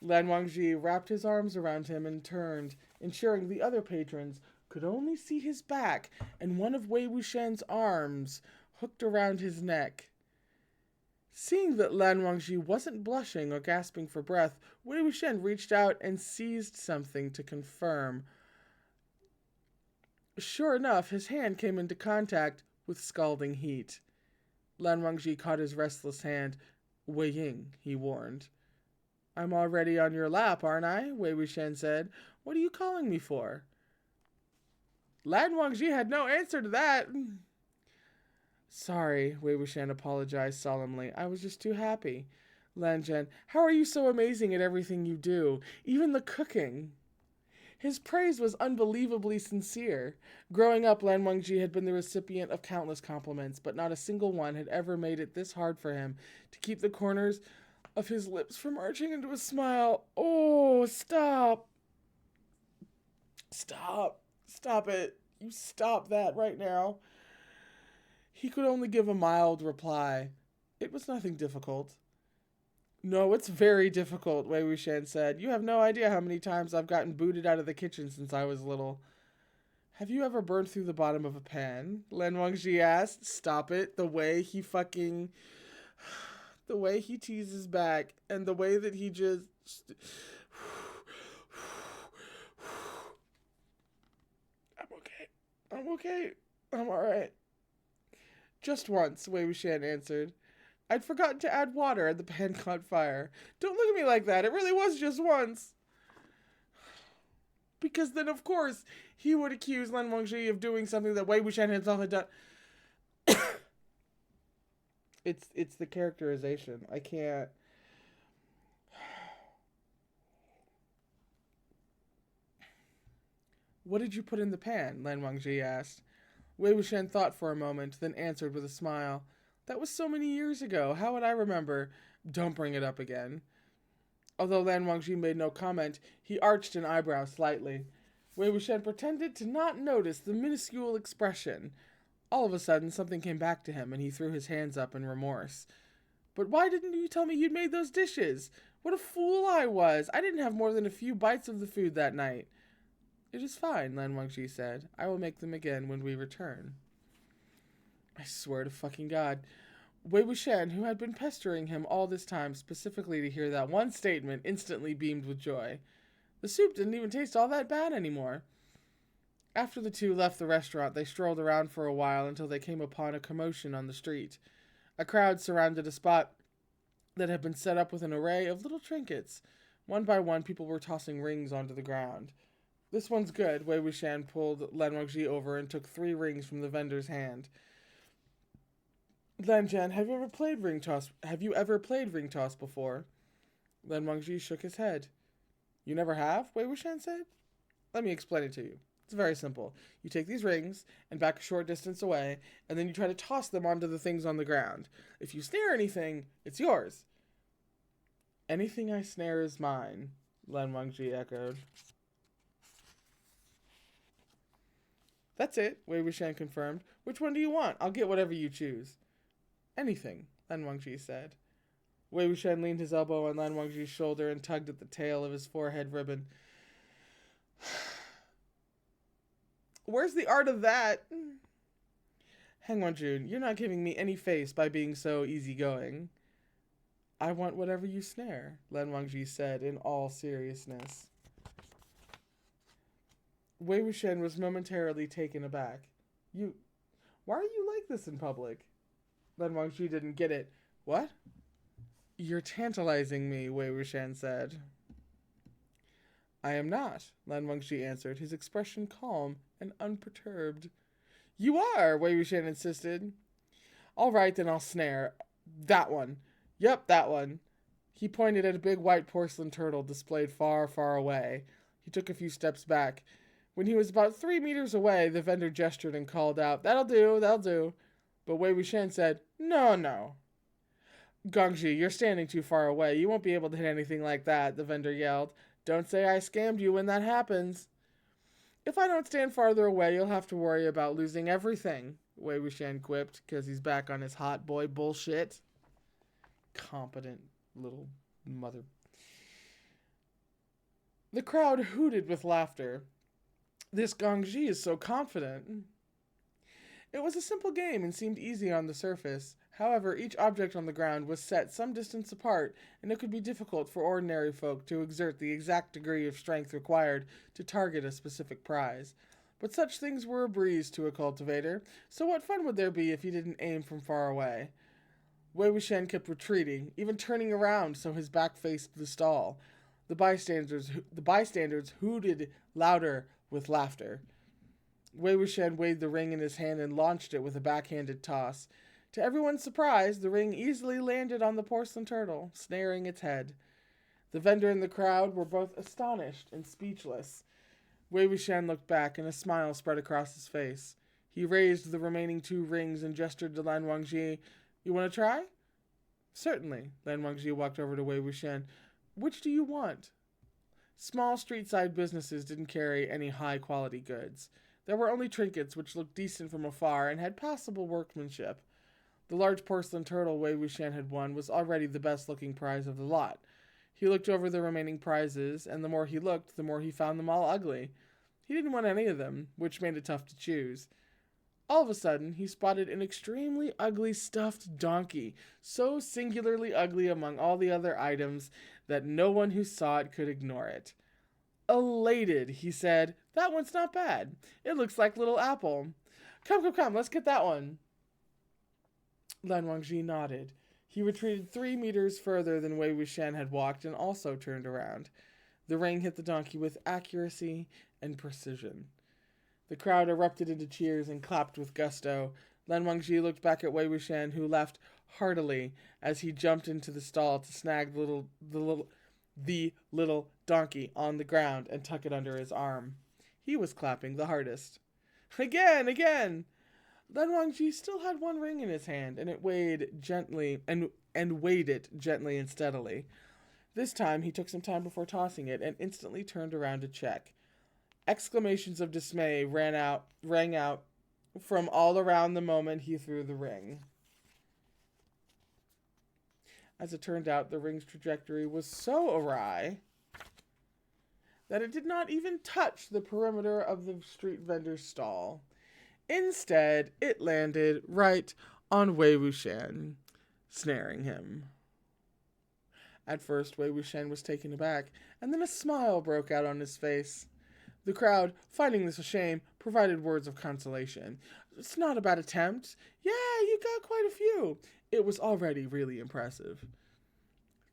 Lan Wangji wrapped his arms around him and turned, ensuring the other patrons could only see his back and one of Wei Wuxian's arms hooked around his neck. Seeing that Lan Wangji wasn't blushing or gasping for breath, Wei Wuxian reached out and seized something to confirm. Sure enough, his hand came into contact with scalding heat. Lan Wangji caught his restless hand. Wei Ying, he warned. I'm already on your lap, aren't I? Wei Wuxian said. What are you calling me for? Lan Wangji had no answer to that. Sorry, Wei Wuxian apologized solemnly. I was just too happy. Lan Zhen, how are you so amazing at everything you do? Even the cooking. His praise was unbelievably sincere. Growing up, Lan Wangji had been the recipient of countless compliments, but not a single one had ever made it this hard for him to keep the corners of his lips from arching into a smile. Oh, stop. Stop. Stop it. You stop that right now. He could only give a mild reply. It was nothing difficult. No, it's very difficult, Wei Wuxian said. You have no idea how many times I've gotten booted out of the kitchen since I was little. Have you ever burned through the bottom of a pan? Lan Wangji asked. Stop it. The way he teases back and the way that he just... I'm okay. I'm alright. Just once, Wei Wuxian answered. I'd forgotten to add water and the pan caught fire. Don't look at me like that. It really was just once. Because then, of course, he would accuse Lan Wangji of doing something that Wei Wuxian himself had done. It's the characterization. I can't... What did you put in the pan? Lan Wangji asked. Wei Wuxian thought for a moment, then answered with a smile. That was so many years ago. How would I remember? Don't bring it up again. Although Lan Wangji made no comment, he arched an eyebrow slightly. Wei Wuxian pretended to not notice the minuscule expression. All of a sudden, something came back to him, and he threw his hands up in remorse. But why didn't you tell me you'd made those dishes? What a fool I was! I didn't have more than a few bites of the food that night. It is fine, Lan Wangji said. I will make them again when we return. I swear to fucking God. Wei Wuxian, who had been pestering him all this time specifically to hear that one statement, instantly beamed with joy. The soup didn't even taste all that bad anymore. After the two left the restaurant, they strolled around for a while until they came upon a commotion on the street. A crowd surrounded a spot that had been set up with an array of little trinkets. One by one, people were tossing rings onto the ground. This one's good. Wei Wuxian pulled Lan Wangji over and took 3 rings from the vendor's hand. Lan Zhan, have you ever played ring toss? Have you ever played ring toss before? Lan Wangji shook his head. You never have? Wei Wuxian said. Let me explain it to you. It's very simple. You take these rings and back a short distance away, and then you try to toss them onto the things on the ground. If you snare anything, it's yours. Anything I snare is mine, Lan Wangji echoed. That's it, Wei Wuxian confirmed. Which one do you want? I'll get whatever you choose. Anything, Lan Wangji said. Wei Wuxian leaned his elbow on Lan Wangji's shoulder and tugged at the tail of his forehead ribbon. Where's the art of that? Hang on, June. You're not giving me any face by being so easygoing. I want whatever you snare, Lan Wangji said in all seriousness. Wei Wuxian was momentarily taken aback. Why are you like this in public? Lan Wangji didn't get it. What? You're tantalizing me, Wei Wuxian said. I am not, Lan Wangji answered, his expression calm and unperturbed. You are, Wei Wuxian insisted. All right, then I'll snare. That one. Yep, that one. He pointed at a big white porcelain turtle displayed far, far away. He took a few steps back. When he was about 3 meters away, the vendor gestured and called out, That'll do, that'll do. But Wei Wuxian said, No, no. Gongji, you're standing too far away. You won't be able to hit anything like that, the vendor yelled. Don't say I scammed you when that happens. If I don't stand farther away, you'll have to worry about losing everything, Wei Wuxian quipped, because he's back on his hot boy bullshit. Competent little mother. The crowd hooted with laughter. This Gongji is so confident. It was a simple game and seemed easy on the surface. However, each object on the ground was set some distance apart, and it could be difficult for ordinary folk to exert the exact degree of strength required to target a specific prize. But such things were a breeze to a cultivator, so what fun would there be if he didn't aim from far away? Wei Wuxian kept retreating, even turning around so his back faced the stall. The bystanders hooted louder with laughter. Wei Wuxian weighed the ring in his hand and launched it with a backhanded toss. To everyone's surprise, the ring easily landed on the porcelain turtle, snaring its head. The vendor and the crowd were both astonished and speechless. Wei Wuxian looked back, and a smile spread across his face. He raised the remaining 2 rings and gestured to Lan Wangji. You want to try? Certainly. Lan Wangji walked over to Wei Wuxian. Which do you want? Small street-side businesses didn't carry any high-quality goods. There were only trinkets which looked decent from afar and had passable workmanship. The large porcelain turtle Wei Wuxian had won was already the best-looking prize of the lot. He looked over the remaining prizes, and the more he looked, the more he found them all ugly. He didn't want any of them, which made it tough to choose. All of a sudden, he spotted an extremely ugly stuffed donkey, so singularly ugly among all the other items that no one who saw it could ignore it. Elated, he said, That one's not bad. It looks like Little Apple. Come, let's get that one. Lan Wangji nodded. He retreated 3 meters further than Wei Wuxian had walked and also turned around. The ring hit the donkey with accuracy and precision. The crowd erupted into cheers and clapped with gusto. Lan Wangji looked back at Wei Wuxian, who laughed heartily as he jumped into the stall to snag the little donkey on the ground and tuck it under his arm. He was clapping the hardest. Again! Lan Wangji still had 1 ring in his hand, and it weighed gently and weighed it gently and steadily. This time he took some time before tossing it and instantly turned around to check. Exclamations of dismay rang out from all around the moment he threw the ring. As it turned out, the ring's trajectory was so awry that it did not even touch the perimeter of the street vendor's stall. Instead, it landed right on Wei Wuxian, snaring him. At first, Wei Wuxian was taken aback, and then a smile broke out on his face. The crowd, finding this a shame, provided words of consolation. It's not a bad attempt. Yeah, you got quite a few. It was already really impressive.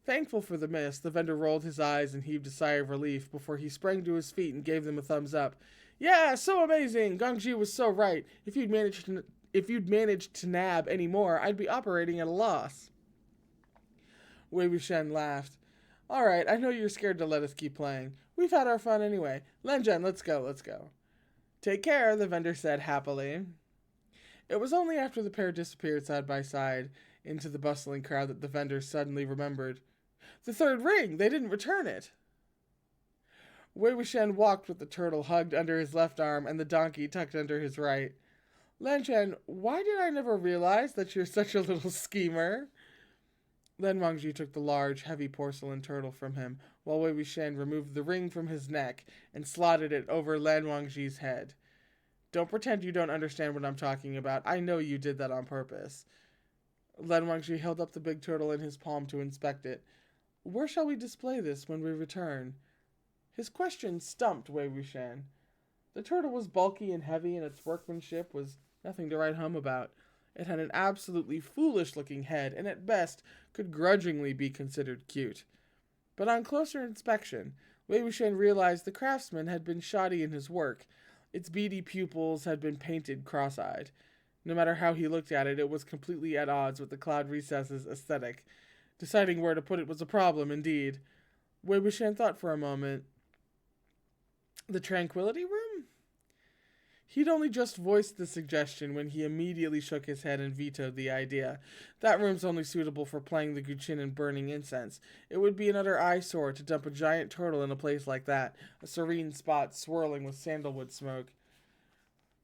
Thankful for the miss, the vendor rolled his eyes and heaved a sigh of relief before he sprang to his feet and gave them a thumbs up. Yeah, so amazing! Gongji was so right. If you'd managed to nab any more, I'd be operating at a loss. Wei Wuxian laughed. All right, I know you're scared to let us keep playing. We've had our fun anyway. Lenjen, let's go. Take care, the vendor said happily. It was only after the pair disappeared side by side into the bustling crowd that the vendor suddenly remembered. The third ring! They didn't return it! Wei Wuxian walked with the turtle hugged under his left arm and the donkey tucked under his right. Lenchen, why did I never realize that you're such a little schemer? Lan Wangji took the large, heavy porcelain turtle from him, while Wei Wuxian removed the ring from his neck and slotted it over Lan Wangji's head. Don't pretend you don't understand what I'm talking about. I know you did that on purpose. Lan Wangji held up the big turtle in his palm to inspect it. Where shall we display this when we return? His question stumped Wei Wuxian. The turtle was bulky and heavy, and its workmanship was nothing to write home about. It had an absolutely foolish-looking head, and at best could grudgingly be considered cute. But on closer inspection, Wei Wuxian realized the craftsman had been shoddy in his work. Its beady pupils had been painted cross-eyed. No matter how he looked at it, it was completely at odds with the Cloud Recess's aesthetic. Deciding where to put it was a problem, indeed. Wei Wuxian thought for a moment. The Tranquility Room? He'd only just voiced the suggestion when he immediately shook his head and vetoed the idea. That room's only suitable for playing the guqin and burning incense. It would be an utter eyesore to dump a giant turtle in a place like that, a serene spot swirling with sandalwood smoke.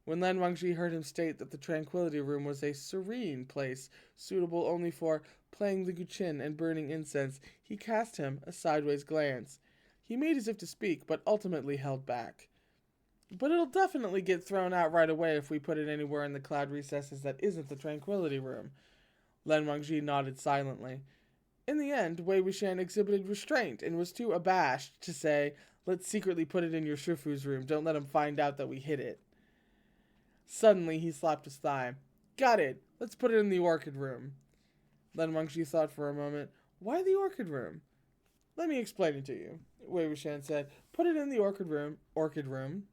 When Lan Wangji heard him state that the Tranquility Room was a serene place, suitable only for playing the guqin and burning incense, he cast him a sideways glance. He made as if to speak, but ultimately held back. But it'll definitely get thrown out right away if we put it anywhere in the cloud recesses that isn't the Tranquility Room. Lan Wangji nodded silently. In the end, Wei Wuxian exhibited restraint and was too abashed to say, let's secretly put it in your Shifu's room, don't let him find out that we hid it. Suddenly, he slapped his thigh. Got it, let's put it in the Orchid Room. Lan Wangji thought for a moment, why the Orchid Room? Let me explain it to you, Wei Wuxian said. Put it in the Orchid Room.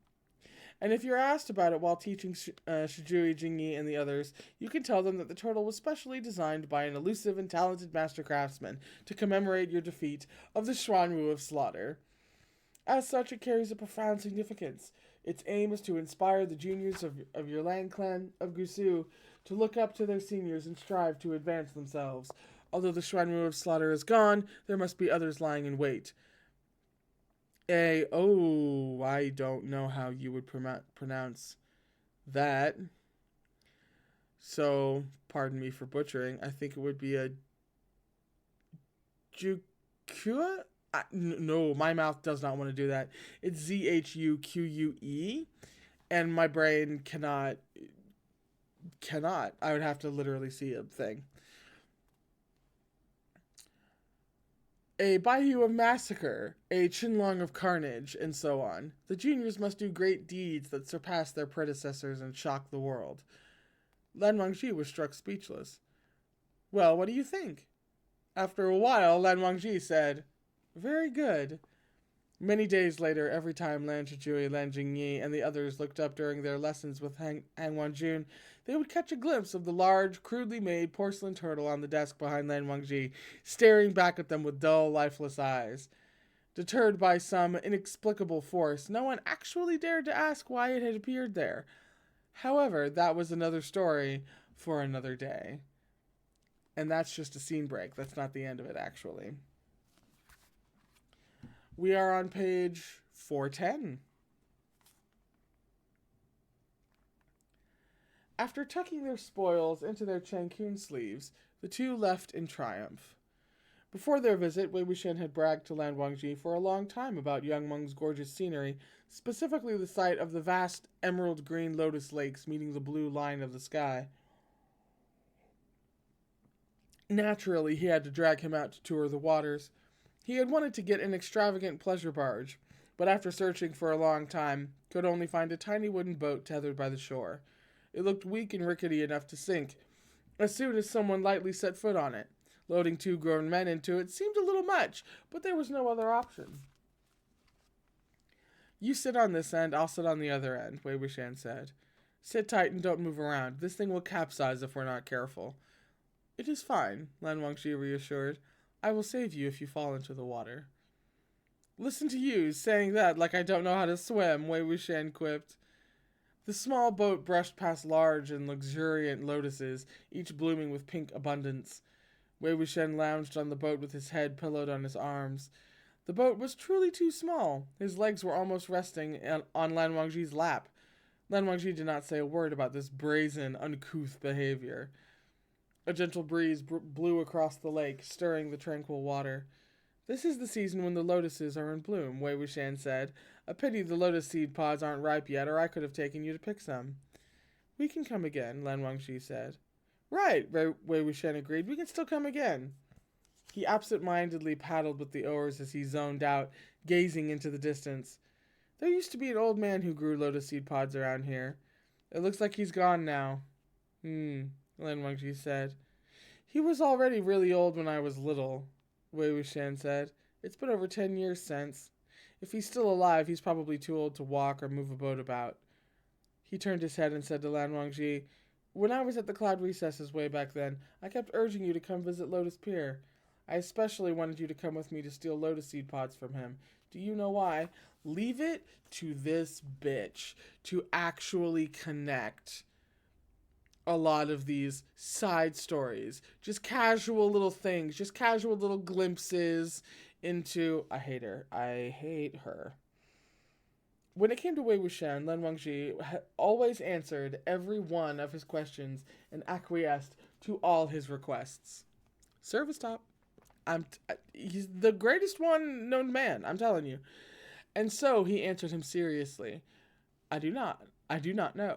And if you're asked about it while teaching Shijui, Jingyi, and the others, you can tell them that the turtle was specially designed by an elusive and talented master craftsman to commemorate your defeat of the Xuanwu of Slaughter. As such, it carries a profound significance. Its aim is to inspire the juniors of your land clan of Gusu to look up to their seniors and strive to advance themselves. Although the Xuanwu of Slaughter is gone, there must be others lying in wait. I don't know how you would pronounce that. So, pardon me for butchering. I think it would be a Jukua? No, my mouth does not want to do that. It's Zhuque, and my brain cannot. I would have to literally see a thing. A Bayou of Massacre, a Qinlong of Carnage, and so on. The juniors must do great deeds that surpass their predecessors and shock the world. Lan Wangji was struck speechless. Well, what do you think? After a while, Lan Wangji said, very good. Many days later, every time Lan Zhijui, Lan Jingyi, and the others looked up during their lessons with Han Wanjun, they would catch a glimpse of the large, crudely made porcelain turtle on the desk behind Lan Wangji, staring back at them with dull, lifeless eyes. Deterred by some inexplicable force, no one actually dared to ask why it had appeared there. However, that was another story for another day. And that's just a scene break. That's not the end of it, actually. We are on page 410. After tucking their spoils into their Changkun sleeves, the two left in triumph. Before their visit, Wei Wuxian had bragged to Lan Wangji for a long time about Yanmeng's gorgeous scenery, specifically the sight of the vast emerald green lotus lakes meeting the blue line of the sky. Naturally, he had to drag him out to tour the waters. He had wanted to get an extravagant pleasure barge, but after searching for a long time, could only find a tiny wooden boat tethered by the shore. It looked weak and rickety enough to sink as soon as someone lightly set foot on it. Loading 2 grown men into it seemed a little much, but there was no other option. You sit on this end, I'll sit on the other end, Wei Wuxian said. Sit tight and don't move around. This thing will capsize if we're not careful. It is fine, Lan Wangji reassured. I will save you if you fall into the water. Listen to you, saying that like I don't know how to swim, Wei Wuxian quipped. The small boat brushed past large and luxuriant lotuses, each blooming with pink abundance. Wei Wuxian lounged on the boat with his head pillowed on his arms. The boat was truly too small. His legs were almost resting on Lan Wangji's lap. Lan Wangji did not say a word about this brazen, uncouth behavior. A gentle breeze blew across the lake, stirring the tranquil water. This is the season when the lotuses are in bloom, Wei Wuxian said. A pity the lotus seed pods aren't ripe yet, or I could have taken you to pick some. We can come again, Lan Wangji said. Right, Wei Wuxian agreed. We can still come again. He absent-mindedly paddled with the oars as he zoned out, gazing into the distance. There used to be an old man who grew lotus seed pods around here. It looks like he's gone now. Lan Wangji said. He was already really old when I was little, Wei Wuxian said. It's been over 10 years since. If he's still alive, he's probably too old to walk or move a boat about. He turned his head and said to Lan Wangji, When I was at the cloud recesses way back then, I kept urging you to come visit Lotus Pier. I especially wanted you to come with me to steal lotus seed pods from him. Do you know why? Leave it to this bitch to actually connect a lot of these side stories. Just casual little things. Just casual little glimpses into... I hate her. When it came to Wei Wuxian, Lan Wangji always answered every one of his questions and acquiesced to all his requests. Service top. He's the greatest one known to man, I'm telling you. And so he answered him seriously. I do not know.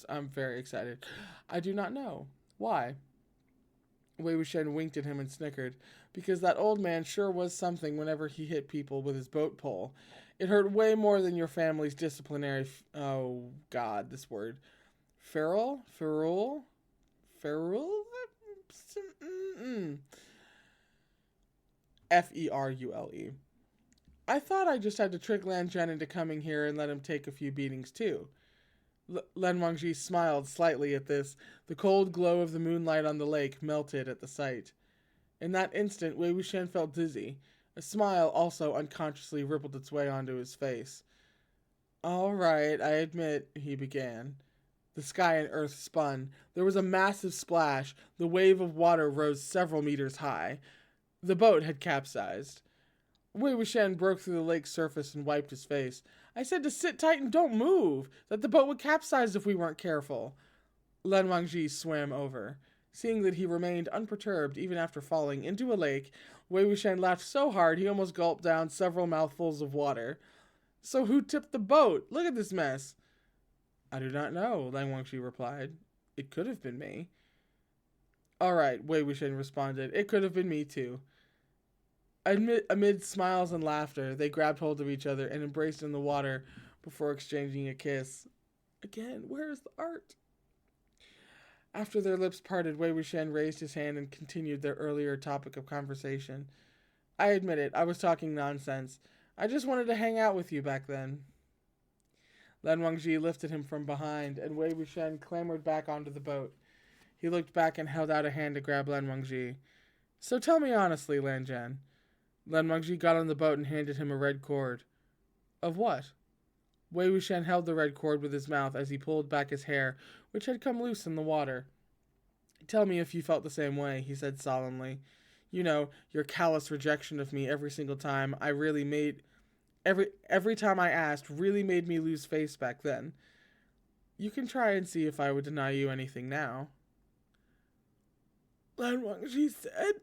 I'm very excited. I do not know. Why? Wei Wuxian winked at him and snickered. Because that old man sure was something whenever he hit people with his boat pole. It hurt way more than your family's disciplinary... oh, God, this word. Ferule? Ferule. I thought I just had to trick Lan Zhan into coming here and let him take a few beatings too. Lan Wangji smiled slightly at this. The cold glow of the moonlight on the lake melted at the sight. In that instant, Wei Wuxian felt dizzy. A smile also unconsciously rippled its way onto his face. All right, I admit, he began. The sky and earth spun. There was a massive splash. The wave of water rose several meters high. The boat had capsized. Wei Wuxian broke through the lake's surface and wiped his face. I said to sit tight and don't move, that the boat would capsize if we weren't careful. Lan Wangji swam over. Seeing that he remained unperturbed even after falling into a lake, Wei Wuxian laughed so hard he almost gulped down several mouthfuls of water. So who tipped the boat? Look at this mess. I do not know, Lan Wangji replied. It could have been me. All right, Wei Wuxian responded. It could have been me too. Amid smiles and laughter, they grabbed hold of each other and embraced in the water before exchanging a kiss. Again, where is the art? After their lips parted, Wei Wuxian raised his hand and continued their earlier topic of conversation. I admit it, I was talking nonsense. I just wanted to hang out with you back then. Lan Wangji lifted him from behind, and Wei Wuxian clambered back onto the boat. He looked back and held out a hand to grab Lan Wangji. So tell me honestly, Lan Zhan. Lan Wangji got on the boat and handed him a red cord. Of what? Wei Wuxian held the red cord with his mouth as he pulled back his hair, which had come loose in the water. Tell me if you felt the same way, he said solemnly. You know, your callous rejection of me every single time I really made... Every time I asked really made me lose face back then. You can try and see if I would deny you anything now. Lan Wangji said.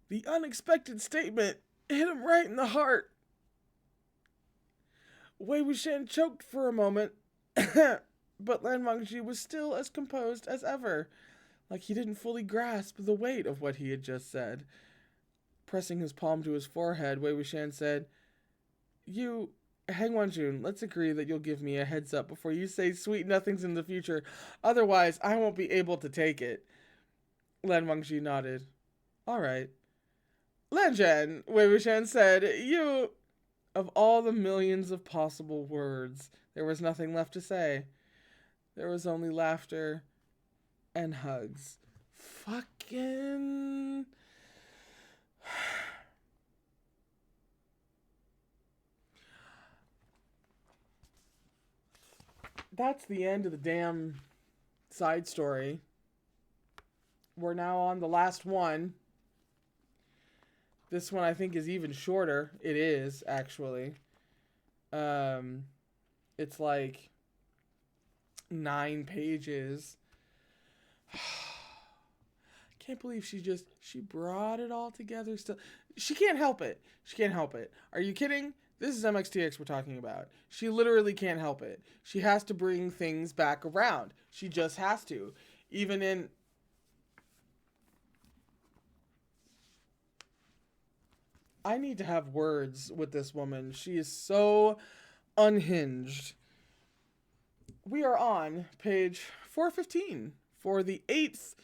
The unexpected statement hit him right in the heart. Wei Wuxian choked for a moment, but Lan Wangji was still as composed as ever, like he didn't fully grasp the weight of what he had just said. Pressing his palm to his forehead, Wei Wuxian said, You Hang on, June. Let's agree that you'll give me a heads up before you say sweet nothings in the future. Otherwise, I won't be able to take it. Lan Wangji nodded. All right. Lan Zhan, Wei Wuxian said, you... Of all the millions of possible words, there was nothing left to say. There was only laughter and hugs. Fucking... That's the end of the damn side story. We're now on the last one. This one I think is even shorter. It is, actually. It's like 9 pages. Can't believe she brought it all together still. She can't help it. She can't help it. Are you kidding? This is MXTX we're talking about. She literally can't help it. She has to bring things back around. She just has to. Even in... I need to have words with this woman. She is so unhinged. We are on page 415 for the 8th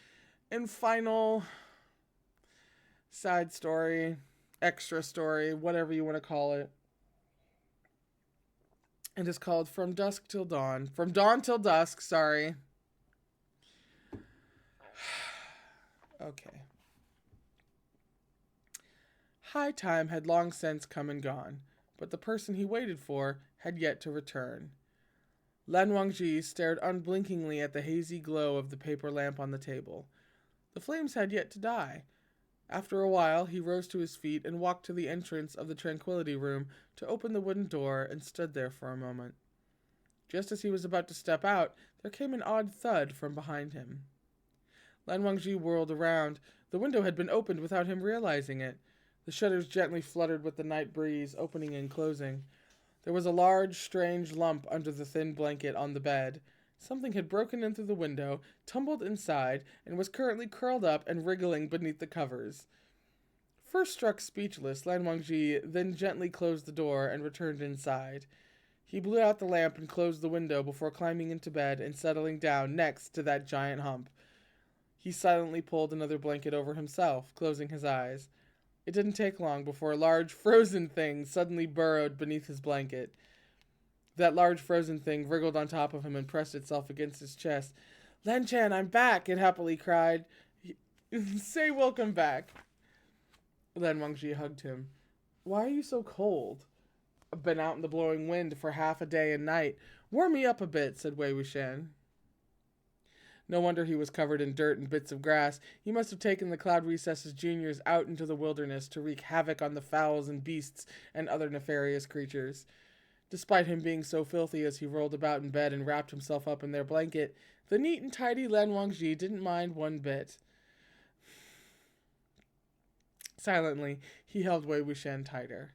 and final side story, extra story, whatever you want to call it. It is called From Dusk Till Dawn. From Dawn Till Dusk, sorry. Okay. High time had long since come and gone, but the person he waited for had yet to return. Lan Wangji stared unblinkingly at the hazy glow of the paper lamp on the table. The flames had yet to die. After a while, he rose to his feet and walked to the entrance of the tranquility room to open the wooden door and stood there for a moment. Just as he was about to step out, there came an odd thud from behind him. Lan Wangji whirled around. The window had been opened without him realizing it. The shutters gently fluttered with the night breeze, opening and closing. There was a large, strange lump under the thin blanket on the bed. Something had broken in through the window, tumbled inside, and was currently curled up and wriggling beneath the covers. First struck speechless, Lan Wangji then gently closed the door and returned inside. He blew out the lamp and closed the window before climbing into bed and settling down next to that giant hump. He silently pulled another blanket over himself, closing his eyes. It didn't take long before a large frozen thing suddenly burrowed beneath his blanket. That large frozen thing wriggled on top of him and pressed itself against his chest. Lan Chan, I'm back, it happily cried. Say welcome back. Lan Wangji hugged him. Why are you so cold? I've been out in the blowing wind for half a day and night. Warm me up a bit, said Wei Wuxian. No wonder he was covered in dirt and bits of grass. He must have taken the Cloud Recesses juniors out into the wilderness to wreak havoc on the fowls and beasts and other nefarious creatures. Despite him being so filthy as he rolled about in bed and wrapped himself up in their blanket, the neat and tidy Lan Wangji didn't mind one bit. Silently, he held Wei Wuxian tighter.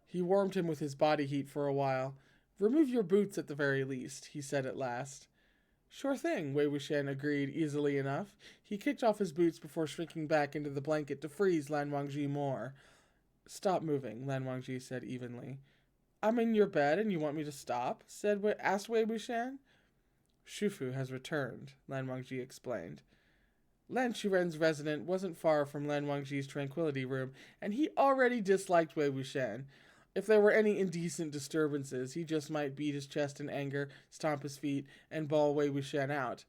He warmed him with his body heat for a while. Remove your boots at the very least, he said at last. Sure thing, Wei Wuxian agreed easily enough. He kicked off his boots before shrinking back into the blanket to freeze Lan Wangji more. Stop moving, Lan Wangji said evenly. I'm in your bed and you want me to stop? asked Wei Wuxian. Shufu has returned, Lan Wangji explained. Lan Qiren's resident wasn't far from Lan Wangji's tranquility room, and he already disliked Wei Wuxian. If there were any indecent disturbances, he just might beat his chest in anger, stomp his feet, and bawl Wei Wuxian out.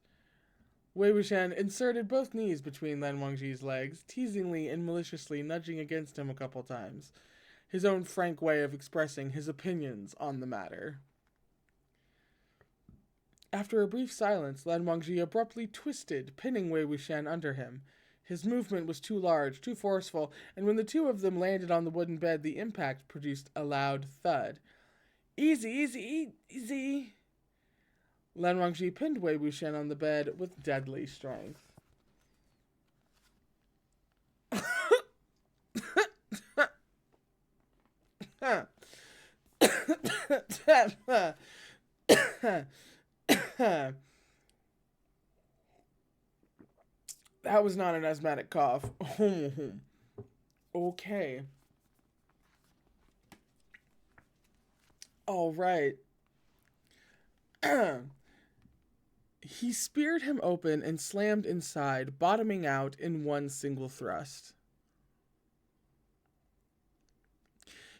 Wei Wuxian inserted both knees between Lan Wangji's legs, teasingly and maliciously nudging against him a couple times. His own frank way of expressing his opinions on the matter. After a brief silence, Lan Wangji abruptly twisted, pinning Wei Wuxian under him. His movement was too large, too forceful, and when the two of them landed on the wooden bed, the impact produced a loud thud. Easy, easy, easy. Lan Wangji pinned Wei Wuxian on the bed with deadly strength. That was not an asthmatic cough. Okay. All right. He speared him open and slammed inside, bottoming out in one single thrust.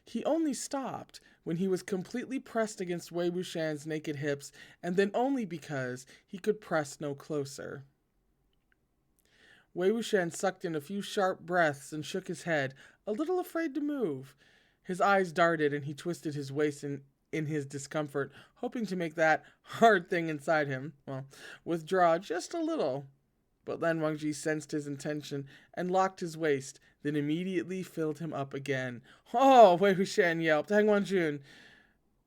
He only stopped when he was completely pressed against Wei Wuxian's naked hips, and then only because he could press no closer. Wei Wuxian sucked in a few sharp breaths and shook his head, a little afraid to move. His eyes darted and he twisted his waist in his discomfort, hoping to make that hard thing inside him, withdraw just a little. But Lan Wangji sensed his intention and locked his waist, then immediately filled him up again. Oh, Wei Wuxian yelped. Hang on, Jun.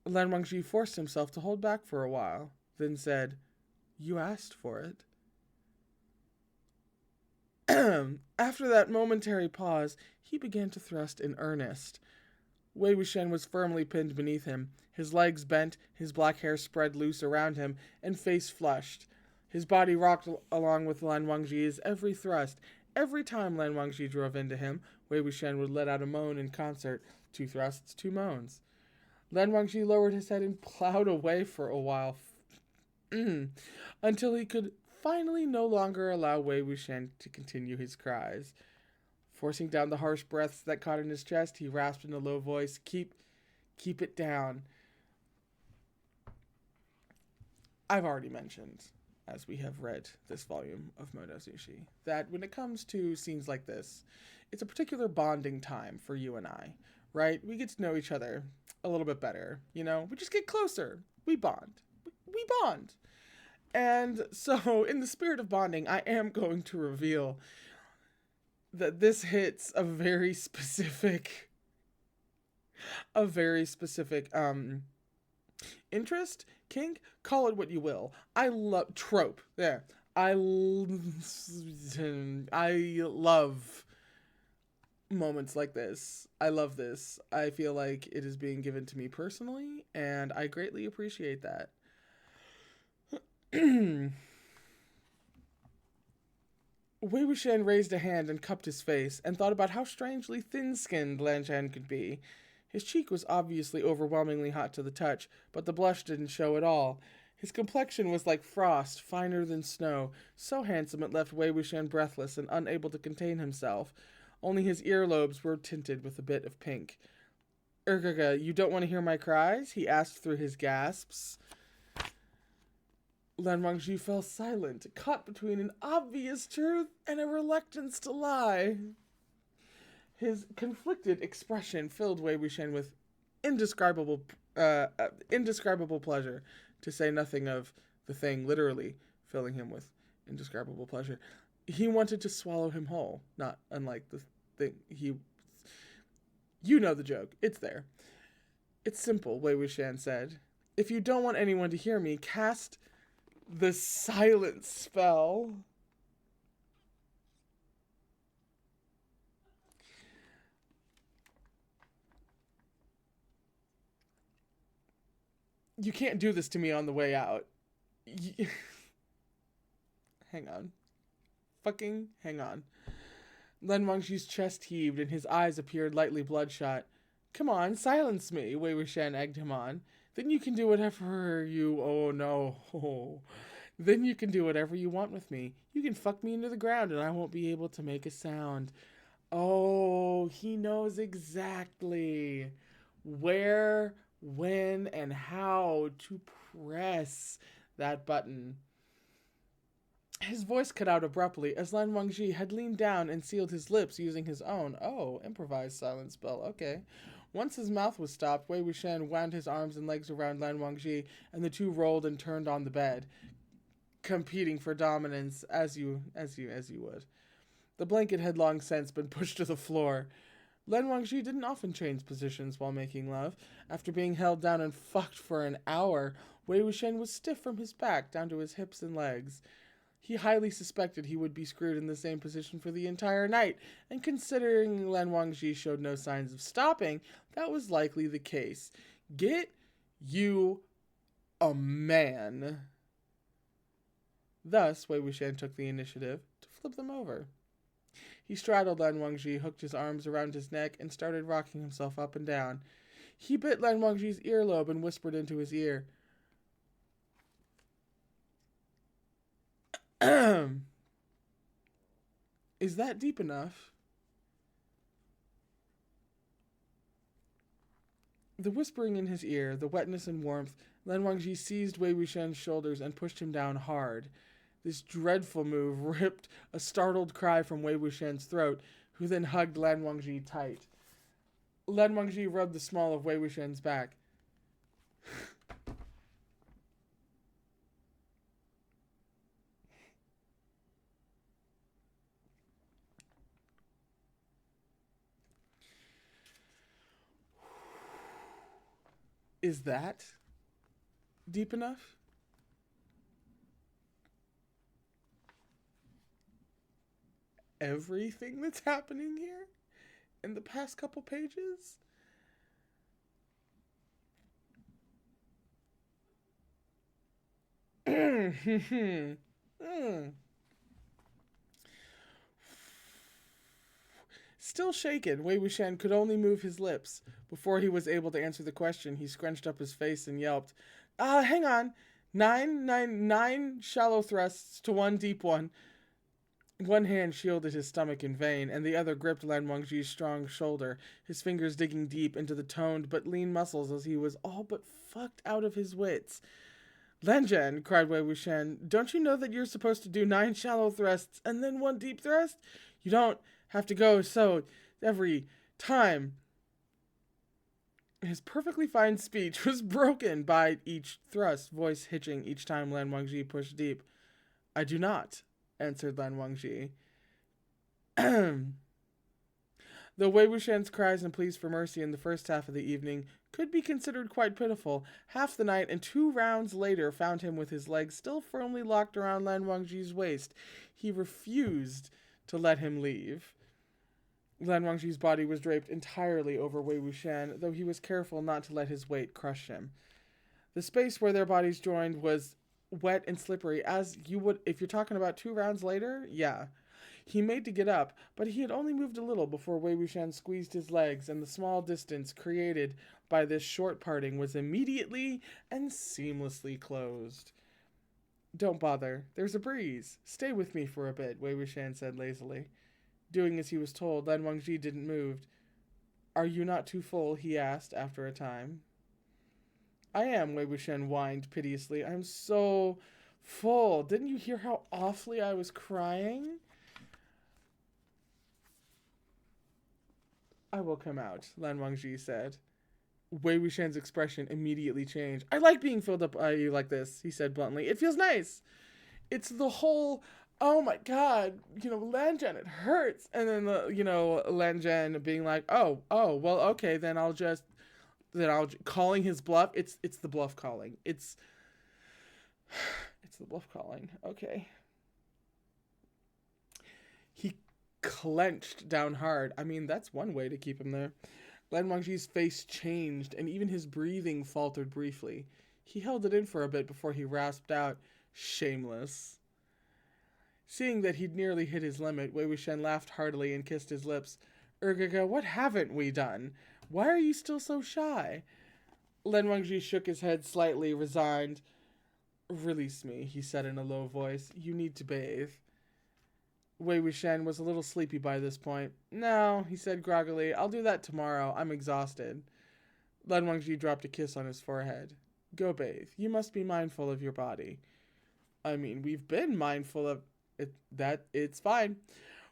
Lan Wangji forced himself to hold back for a while, then said, You asked for it. After that momentary pause, he began to thrust in earnest. Wei Wuxian was firmly pinned beneath him, his legs bent, his black hair spread loose around him, and face flushed. His body rocked along with Lan Wangji's every thrust. Every time Lan Wangji drove into him, Wei Wuxian would let out a moan in concert. 2 thrusts, 2 moans. Lan Wangji lowered his head and plowed away for a while, until he could finally no longer allow Wei Wuxian to continue his cries. Forcing down the harsh breaths that caught in his chest, he rasped in a low voice, Keep it down. I've already mentioned, as we have read this volume of Moto Sushi, that when it comes to scenes like this, it's a particular bonding time for you and I, right? We get to know each other a little bit better, we just get closer. We bond. We bond. And so, in the spirit of bonding, I am going to reveal that this hits a very specific interest, kink, call it what you will. I love trope. There. I love moments like this. I love this. I feel like it is being given to me personally, and I greatly appreciate that. Wei Wuxian raised a hand and cupped his face, and thought about how strangely thin-skinned Lan Zhan could be. His cheek was obviously overwhelmingly hot to the touch, but the blush didn't show at all. His complexion was like frost, finer than snow, so handsome it left Wei Wuxian breathless and unable to contain himself. Only his earlobes were tinted with a bit of pink. Ergaga, you don't want to hear my cries? He asked through his gasps. Lan Wangji fell silent, caught between an obvious truth and a reluctance to lie. His conflicted expression filled Wei Wuxian with indescribable pleasure, to say nothing of the thing literally filling him with indescribable pleasure. He wanted to swallow him whole, not unlike the thing You know the joke. It's there. It's simple, Wei Wuxian said. If you don't want anyone to hear me, cast the silence spell. You can't do this to me on the way out. Hang on. Fucking hang on. Lan Wangji's chest heaved and his eyes appeared lightly bloodshot. Come on, silence me, Wei Wuxian egged him on. Then you can do whatever you... Oh, no. Oh. Then you can do whatever you want with me. You can fuck me into the ground and I won't be able to make a sound. Oh, he knows exactly where, when, and how to press that button. His voice cut out abruptly as Lan Wangji had leaned down and sealed his lips using his own. Oh, improvised silence spell. Okay. Once his mouth was stopped, Wei Wuxian wound his arms and legs around Lan Wangji, and the two rolled and turned on the bed, competing for dominance as you would. The blanket had long since been pushed to the floor. Lan Wangji didn't often change positions while making love. After being held down and fucked for an hour, Wei Wuxian was stiff from his back down to his hips and legs. He highly suspected he would be screwed in the same position for the entire night, and considering Lan Wangji showed no signs of stopping, that was likely the case. Get you a man. Thus, Wei Wuxian took the initiative to flip them over. He straddled Lan Wangji, hooked his arms around his neck, and started rocking himself up and down. He bit Lan Wangji's earlobe and whispered into his ear. Is that deep enough? The whispering in his ear, the wetness and warmth, Lan Wangji seized Wei Wuxian's shoulders and pushed him down hard. This dreadful move ripped a startled cry from Wei Wuxian's throat, who then hugged Lan Wangji tight. Lan Wangji rubbed the small of Wei Wuxian's back. Is that deep enough? Everything that's happening here in the past couple pages? Still shaken, Wei Wuxian could only move his lips. Before he was able to answer the question, he scrunched up his face and yelped, hang on. Nine shallow thrusts to one deep one. One hand shielded his stomach in vain, and the other gripped Lan Wangji's strong shoulder, his fingers digging deep into the toned but lean muscles as he was all but fucked out of his wits. Lanjian, cried Wei Wuxian, don't you know that you're supposed to do 9 shallow thrusts and then 1 deep thrust? You don't have to go so every time. His perfectly fine speech was broken by each thrust, voice hitching each time Lan Wangji pushed deep. I do not, answered Lan Wangji. Though Wei Wuxian's cries and pleas for mercy in the first half of the evening could be considered quite pitiful, half the night and 2 rounds later found him with his legs still firmly locked around Lan Wangji's waist. He refused to let him leave. Lan Wangji's body was draped entirely over Wei Wuxian, though he was careful not to let his weight crush him. The space where their bodies joined was wet and slippery, as you would if you're talking about 2 rounds later. Yeah. He made to get up, but he had only moved a little before Wei Wuxian squeezed his legs, and the small distance created by this short parting was immediately and seamlessly closed. Don't bother. There's a breeze. Stay with me for a bit, Wei Wuxian said lazily. Doing as he was told, Lan Wangji didn't move. Are you not too full? He asked after a time. I am, Wei Wuxian whined piteously. I'm so full. Didn't you hear how awfully I was crying? I will come out, Lan Wangji said. Wei Wuxian's expression immediately changed. I like being filled up by you like this, he said bluntly. It feels nice. It's the whole, oh my god, Lanjian, it hurts. And then, Lanjian being like, oh, well, okay, then calling his bluff. It's the bluff calling. It's the bluff calling. Okay. He clenched down hard. I mean, that's one way to keep him there. Lan Wangji's face changed, and even his breathing faltered briefly. He held it in for a bit before he rasped out, shameless. Seeing that he'd nearly hit his limit, Wei Wuxian laughed heartily and kissed his lips. Ergaga, what haven't we done? Why are you still so shy? Lan Wangji shook his head slightly, resigned. Release me, he said in a low voice. You need to bathe. Wei Wuxian was a little sleepy by this point. No, he said groggily. I'll do that tomorrow. I'm exhausted. Lan Wangji dropped a kiss on his forehead. Go bathe. You must be mindful of your body. I mean, we've been mindful of it. It's fine.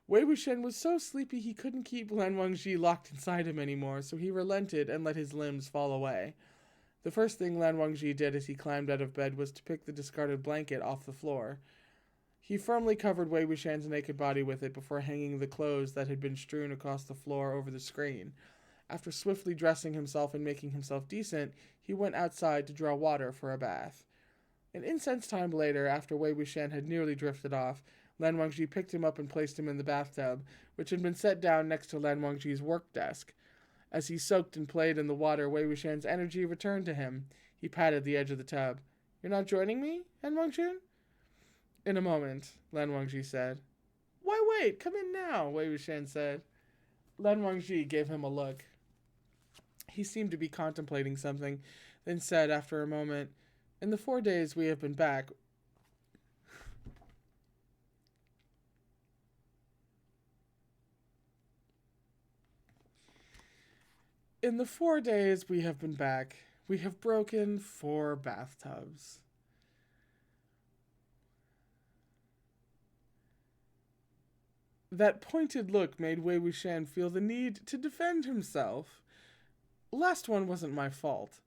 Wei Wuxian was so sleepy he couldn't keep Lan Wangji locked inside him anymore, so he relented and let his limbs fall away. The first thing Lan Wangji did as he climbed out of bed was to pick the discarded blanket off the floor. He firmly covered Wei Wuxian's naked body with it before hanging the clothes that had been strewn across the floor over the screen. After swiftly dressing himself and making himself decent, he went outside to draw water for a bath. An incense time later, after Wei Wuxian had nearly drifted off, Lan Wangji picked him up and placed him in the bathtub, which had been set down next to Lan Wangji's work desk. As he soaked and played in the water, Wei Wuxian's energy returned to him. He patted the edge of the tub. You're not joining me, Lan Wangjian? In a moment, Lan Wangji said. Why wait? Come in now, Wei Wuxian said. Lan Wangji gave him a look. He seemed to be contemplating something, then said after a moment, "In the 4 days we have been back, in the 4 days we have been back, we have broken 4 bathtubs." That pointed look made Wei Wuxian feel the need to defend himself. "Last one wasn't my fault."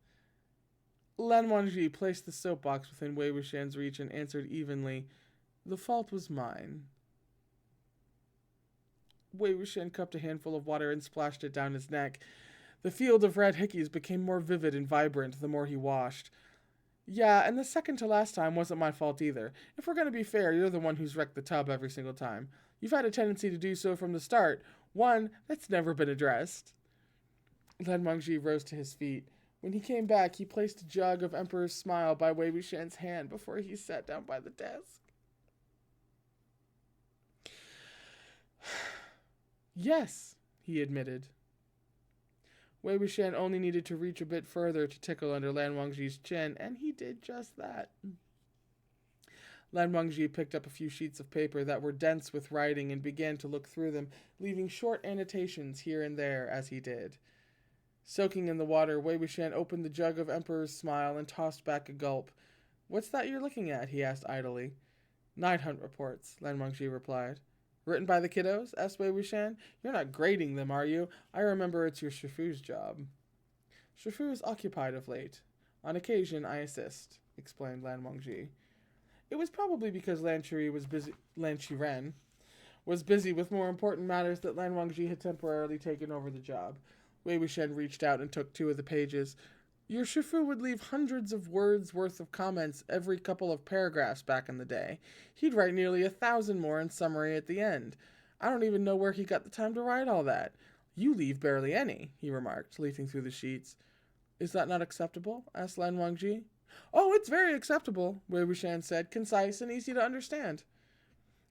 Lan Wangji placed the soapbox within Wei Wuxian's reach and answered evenly, "The fault was mine." Wei Wuxian cupped a handful of water and splashed it down his neck. The field of red hickeys became more vivid and vibrant the more he washed. "Yeah, and the second to last time wasn't my fault either. If we're going to be fair, you're the one who's wrecked the tub every single time. You've had a tendency to do so from the start, one that's never been addressed." Lan Wangji rose to his feet. When he came back, he placed a jug of Emperor's Smile by Wei Wuxian's hand before he sat down by the desk. "Yes," he admitted. Wei Wuxian only needed to reach a bit further to tickle under Lan Wangji's chin, and he did just that. Lan Wangji picked up a few sheets of paper that were dense with writing and began to look through them, leaving short annotations here and there as he did. Soaking in the water, Wei Wuxian opened the jug of Emperor's Smile and tossed back a gulp. "What's that you're looking at?" he asked idly. "Night hunt reports," Lan Wangji replied. "Written by the kiddos?" asked Wei Wuxian. "You're not grading them, are you? I remember it's your Shifu's job." "Shifu is occupied of late. On occasion, I assist," explained Lan Wangji. It was probably because Lan Qiren was busy with more important matters that Lan Wangji had temporarily taken over the job. Wei Wuxian reached out and took 2 of the pages. "Your Shifu would leave hundreds of words worth of comments every couple of paragraphs back in the day. He'd write nearly 1,000 more in summary at the end. I don't even know where he got the time to write all that. You leave barely any," he remarked, leafing through the sheets. "Is that not acceptable?" asked Lan Wangji. "Oh, it's very acceptable," Wei Wuxian said, "concise and easy to understand."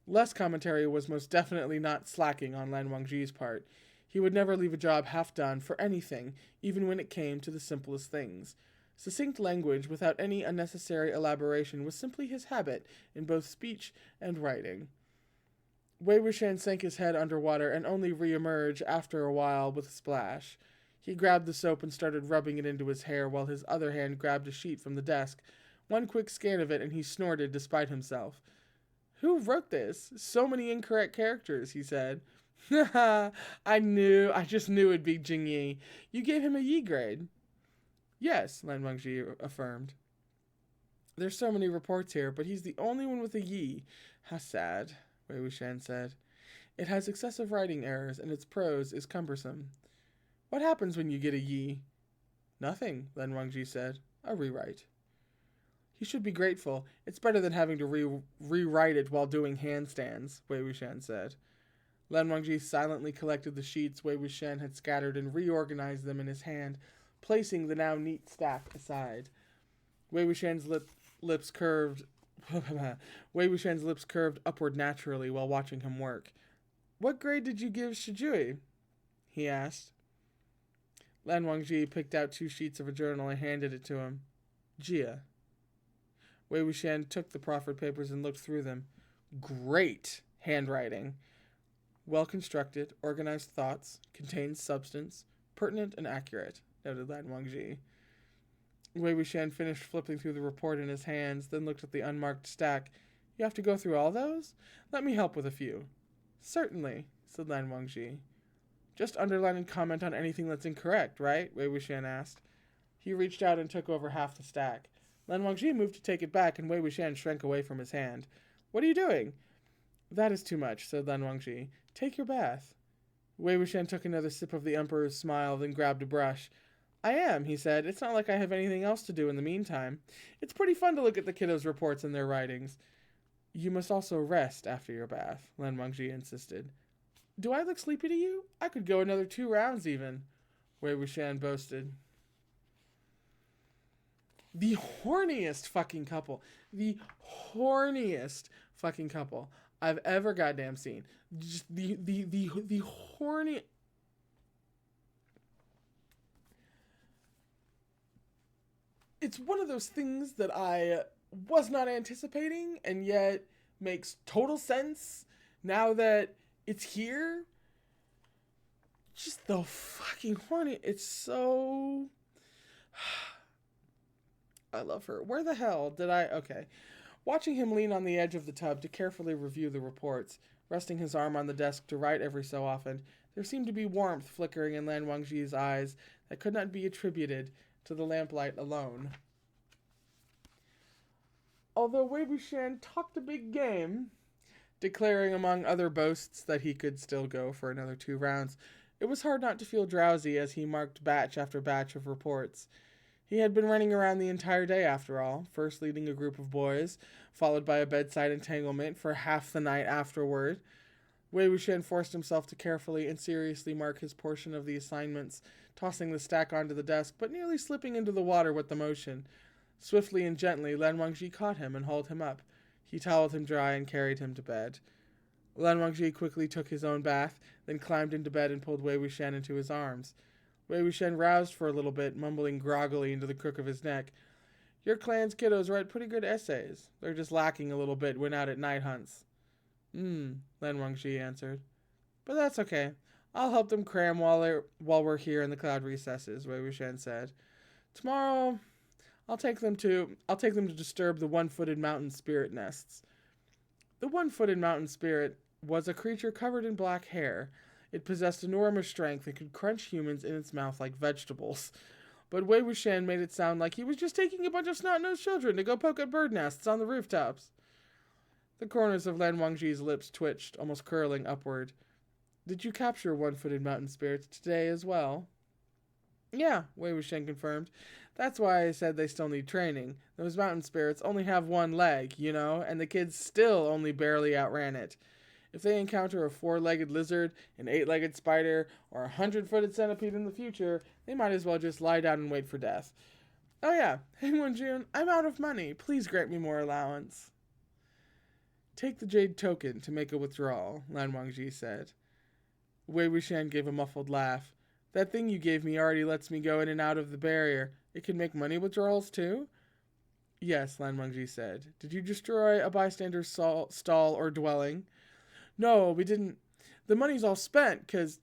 Less commentary was most definitely not slacking on Lan Wangji's part. He would never leave a job half done for anything, even when it came to the simplest things. Succinct language without any unnecessary elaboration was simply his habit in both speech and writing. Wei Wuxian sank his head underwater and only re-emerged after a while with a splash. He grabbed the soap and started rubbing it into his hair while his other hand grabbed a sheet from the desk. One quick scan of it and he snorted despite himself. "Who wrote this? So many incorrect characters," he said. "I just knew it'd be Jingyi. You gave him a Yi grade." "Yes," Lan Wangji affirmed. "There's so many reports here, but he's the only one with a Yi. How sad," Wei Wuxian said. "It has excessive writing errors, and its prose is cumbersome." "What happens when you get a Yi?" "Nothing," Lan Wangji said. "A rewrite." "He should be grateful. It's better than having to rewrite it while doing handstands," Wei Wuxian said. Lan Wangji silently collected the sheets Wei Wuxian had scattered and reorganized them in his hand, placing the now neat stack aside. Wei Wuxian's lips curved upward naturally while watching him work. "What grade did you give Shijui?" he asked. Lan Wangji picked out 2 sheets of a journal and handed it to him. "Jia." Wei Wuxian took the proffered papers and looked through them. Great handwriting. Well-constructed, organized thoughts, contains substance, pertinent and accurate, noted Lan Wangji. Wei Wuxian finished flipping through the report in his hands, then looked at the unmarked stack. "You have to go through all those? Let me help with a few." "Certainly," said Lan Wangji. "Just underline and comment on anything that's incorrect, right?" Wei Wuxian asked. He reached out and took over half the stack. Lan Wangji moved to take it back, and Wei Wuxian shrank away from his hand. "What are you doing?" "That is too much," said Lan Wangji. "Take your bath." Wei Wuxian took another sip of the Emperor's Smile, then grabbed a brush. "I am," he said. "It's not like I have anything else to do in the meantime. It's pretty fun to look at the kiddos' reports and their writings." "You must also rest after your bath," Lan Wangji insisted. "Do I look sleepy to you? I could go another 2 rounds even," Wei Wuxian boasted. The horniest fucking couple. The horniest fucking couple I've ever goddamn seen. Just the horny. it's one of those things that I was not anticipating and yet makes total sense now that it's here. Just the fucking horny. It's so. I love her. Where the hell did I. Okay. Watching him lean on the edge of the tub to carefully review the reports, resting his arm on the desk to write every so often, there seemed to be warmth flickering in Lan Wangji's eyes that could not be attributed to the lamplight alone. Although Wei Wuxian talked a big game, declaring among other boasts that he could still go for another 2 rounds, it was hard not to feel drowsy as he marked batch after batch of reports. He had been running around the entire day after all, first leading a group of boys, followed by a bedside entanglement for half the night afterward. Wei Wuxian forced himself to carefully and seriously mark his portion of the assignments, tossing the stack onto the desk, but nearly slipping into the water with the motion. Swiftly and gently, Lan Wangji caught him and hauled him up. He toweled him dry and carried him to bed. Lan Wangji quickly took his own bath, then climbed into bed and pulled Wei Wuxian into his arms. Wei Wuxian roused for a little bit, mumbling groggily into the crook of his neck. Your clan's kiddos write pretty good essays. They're just lacking a little bit when out at night hunts. Lan Wangji answered. But that's okay. I'll help them cram while we're here in the cloud recesses, Wei Wuxian said. Tomorrow, I'll take them to disturb the one-footed mountain spirit nests. The one-footed mountain spirit was a creature covered in black hair. It possessed enormous strength and could crunch humans in its mouth like vegetables. But Wei Wuxian made it sound like he was just taking a bunch of snot-nosed children to go poke at bird nests on the rooftops. The corners of Lan Wangji's lips twitched, almost curling upward. Did you capture one-footed mountain spirits today as well? Yeah, Wei Wuxian confirmed. That's why I said they still need training. Those mountain spirits only have one leg, and the kids still only barely outran it. If they encounter a 4-legged lizard, an 8-legged spider, or a 100-footed centipede in the future, they might as well just lie down and wait for death. Oh yeah, hey Wenjun, I'm out of money. Please grant me more allowance. Take the jade token to make a withdrawal, Lan Wangji said. Wei Wuxian gave a muffled laugh. That thing you gave me already lets me go in and out of the barrier. It can make money withdrawals too? Yes, Lan Wangji said. Did you destroy a bystander's stall or dwelling? No, we didn't. The money's all spent, 'cause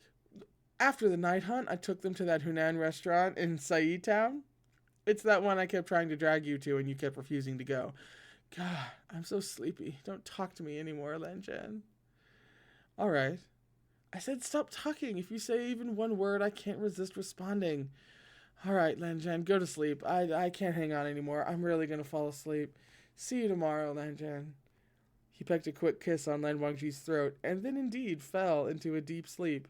after the night hunt, I took them to that Hunan restaurant in Sai Town. It's that one I kept trying to drag you to and you kept refusing to go. God, I'm so sleepy. Don't talk to me anymore, Lan Zhan. All right. I said stop talking. If you say even one word, I can't resist responding. All right, Lan Zhan, go to sleep. I can't hang on anymore. I'm really going to fall asleep. See you tomorrow, Lan Zhan. He pecked a quick kiss on Lan Wangji's throat, and then indeed fell into a deep sleep.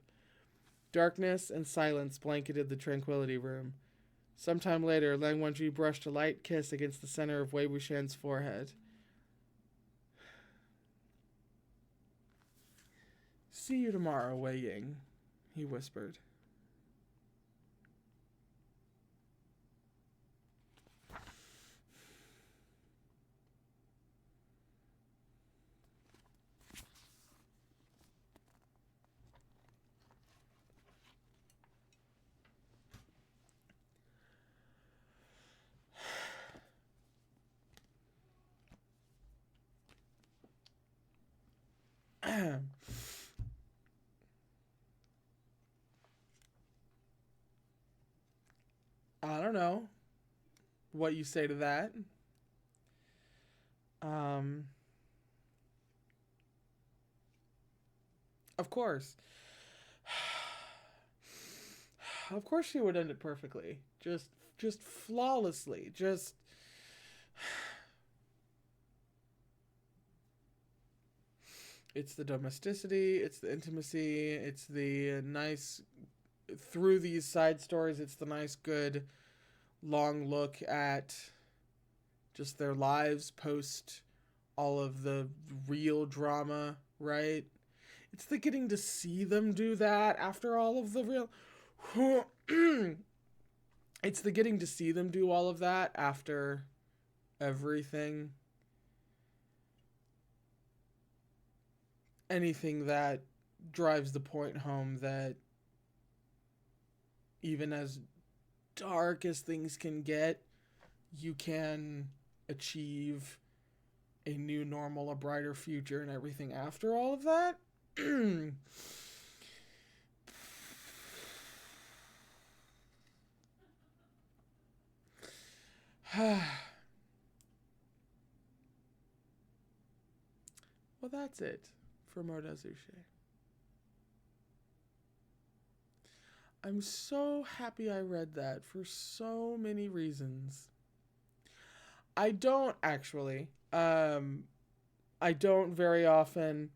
Darkness and silence blanketed the tranquility room. Sometime later, Lan Wangji brushed a light kiss against the center of Wei Wuxian's forehead. See you tomorrow, Wei Ying, he whispered. I don't know what you say to that. Of course. Of course she would end it perfectly. Just flawlessly. It's the domesticity, it's the intimacy, it's the nice, through these side stories, it's the nice, good, long look at just their lives post all of the real drama, right? It's the getting to see them do that after all of the real... It's the getting to see them do all of that after everything. Anything that drives the point home that even as dark as things can get, you can achieve a new normal, a brighter future, and everything after all of that. Well, that's it for MDZS. I'm so happy I read that for so many reasons. I don't actually. I don't very often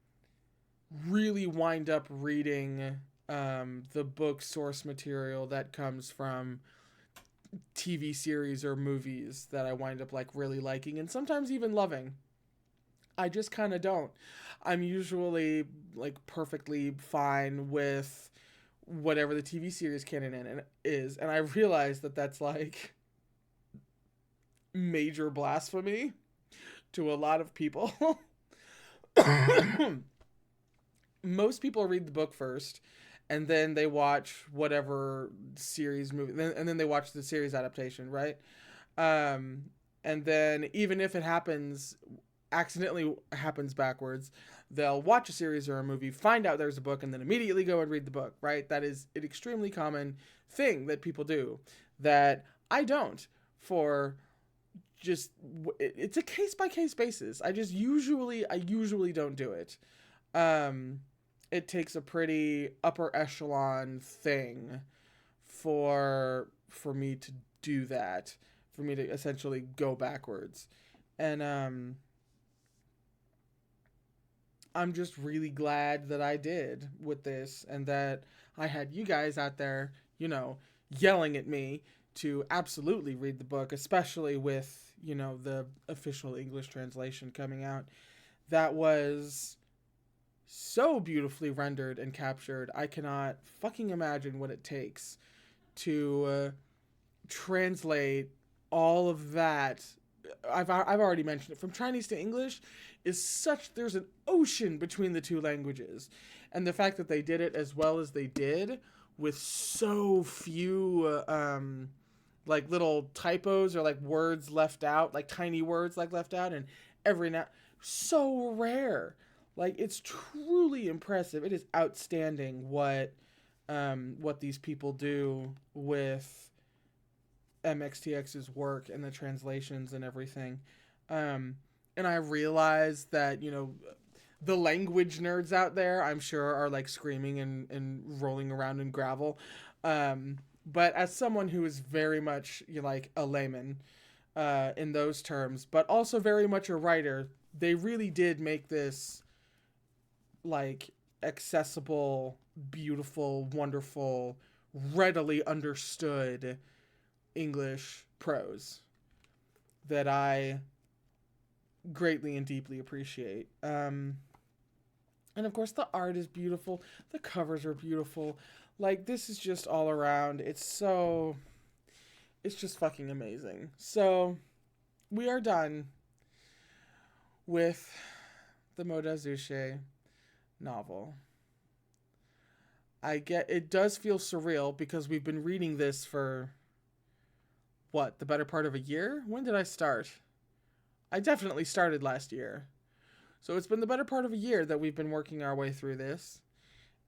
really wind up reading the book source material that comes from TV series or movies that I wind up like really liking and sometimes even loving. I just kind of don't. I'm usually like perfectly fine with whatever the TV series canon is, and I realize that that's like major blasphemy to a lot of people. Most people read the book first, and then they watch whatever series movie, and then they watch the series adaptation, right? Um, and then even if it accidentally happens backwards, they'll watch a series or a movie, find out there's a book, and then immediately go and read the book, right? That is an extremely common thing that people do that I don't. For just it's a case by case basis. I usually don't do it. Um, it takes a pretty upper echelon thing for me to do that, for me to essentially go backwards, and I'm just really glad that I did with this and that I had you guys out there, yelling at me to absolutely read the book, especially with, the official English translation coming out. That was so beautifully rendered and captured. I cannot fucking imagine what it takes to translate all of that. I've already mentioned it, from Chinese to English is such, there's an ocean between the two languages, and the fact that they did it as well as they did with so few like little typos or like words left out, like tiny words like left out, and every now, so rare. Like, it's truly impressive. It is outstanding what these people do with MXTX's work and the translations and everything. And I realize that, the language nerds out there, I'm sure, are like screaming and rolling around in gravel. But as someone who is very much like a layman in those terms, but also very much a writer, they really did make this like accessible, beautiful, wonderful, readily understood English prose that I greatly and deeply appreciate. And of course, the art is beautiful. The covers are beautiful. Like, this is just all around. It's just fucking amazing. So, we are done with the MDZS novel. It does feel surreal because we've been reading this for the better part of a year? When did I start? I definitely started last year. So it's been the better part of a year that we've been working our way through this.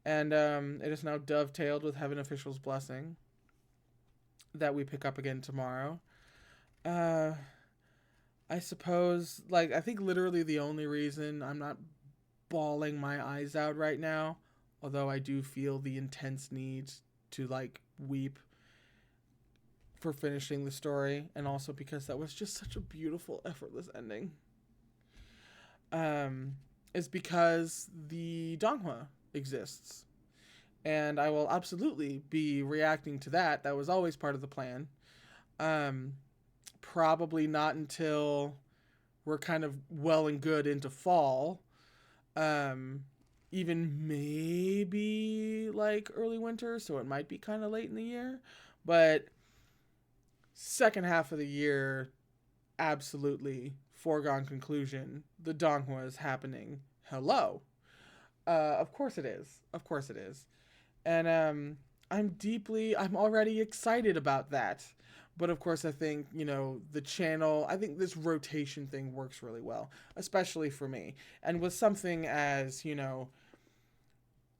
And it is now dovetailed with Heaven Official's blessing that we pick up again tomorrow. I suppose, I think literally the only reason I'm not bawling my eyes out right now, although I do feel the intense need to, weep for finishing the story, and also because that was just such a beautiful, effortless ending, is because the Donghua exists. And I will absolutely be reacting to that. That was always part of the plan. Probably not until we're kind of well and good into fall. Even maybe early winter, so it might be kind of late in the year. But second half of the year, absolutely foregone conclusion. The Donghua is happening. Hello. Of course it is. Of course it is. And I'm already excited about that. But of course, I think, the channel, I think this rotation thing works really well, especially for me. And with something as,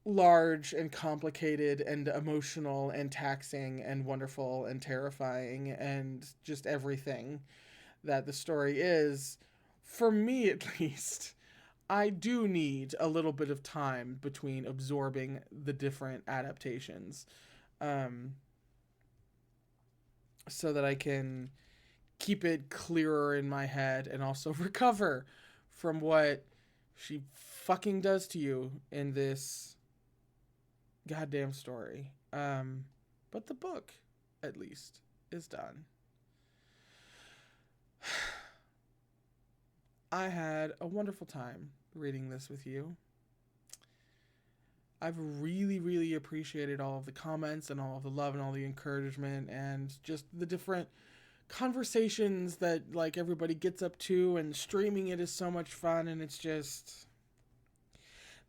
large and complicated and emotional and taxing and wonderful and terrifying and just everything that the story is, for me at least, I do need a little bit of time between absorbing the different adaptations, um, so that I can keep it clearer in my head and also recover from what she fucking does to you in this goddamn story. But the book, at least, is done. I had a wonderful time reading this with you. I've really, really appreciated all of the comments and all of the love and all the encouragement and just the different conversations that like everybody gets up to, and streaming it is so much fun. And it's just,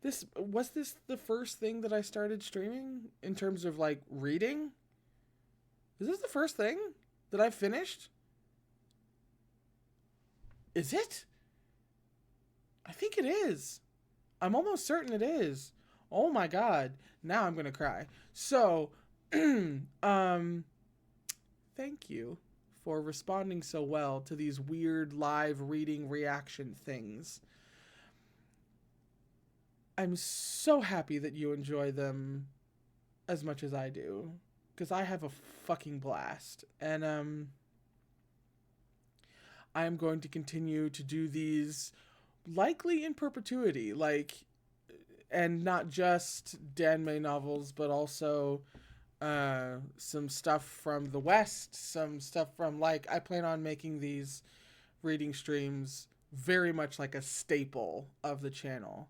this the first thing that I started streaming in terms of like reading? Is this the first thing that I finished? Is it? I think it is. I'm almost certain it is. Oh my god. Now I'm going to cry. So, thank you for responding so well to these weird live reading reaction things. I'm so happy that you enjoy them as much as I do, because I have a fucking blast. And I am going to continue to do these likely in perpetuity, and not just Yanmeng novels, but also some stuff from the West, some stuff from, I plan on making these reading streams very much like a staple of the channel.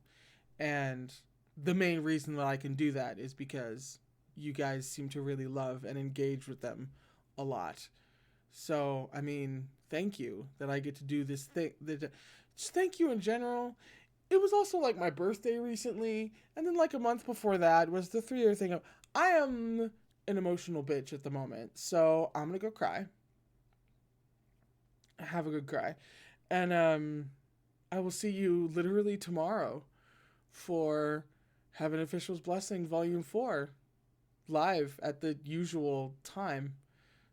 And the main reason that I can do that is because you guys seem to really love and engage with them a lot. So, I mean, thank you that I get to do this thing. Just thank you in general. It was also my birthday recently, and then a month before that was the 3-year thing. I am an emotional bitch at the moment, so I'm gonna go cry. Have a good cry. And I will see you literally tomorrow for Heaven Official's Blessing Volume 4 live at the usual time.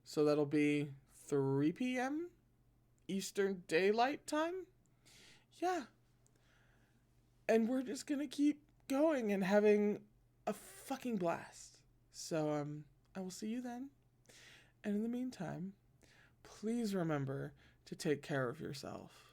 So that'll be 3 p.m. Eastern Daylight Time. Yeah. And we're just gonna keep going and having a fucking blast. So, I will see you then. And in the meantime, please remember to take care of yourself.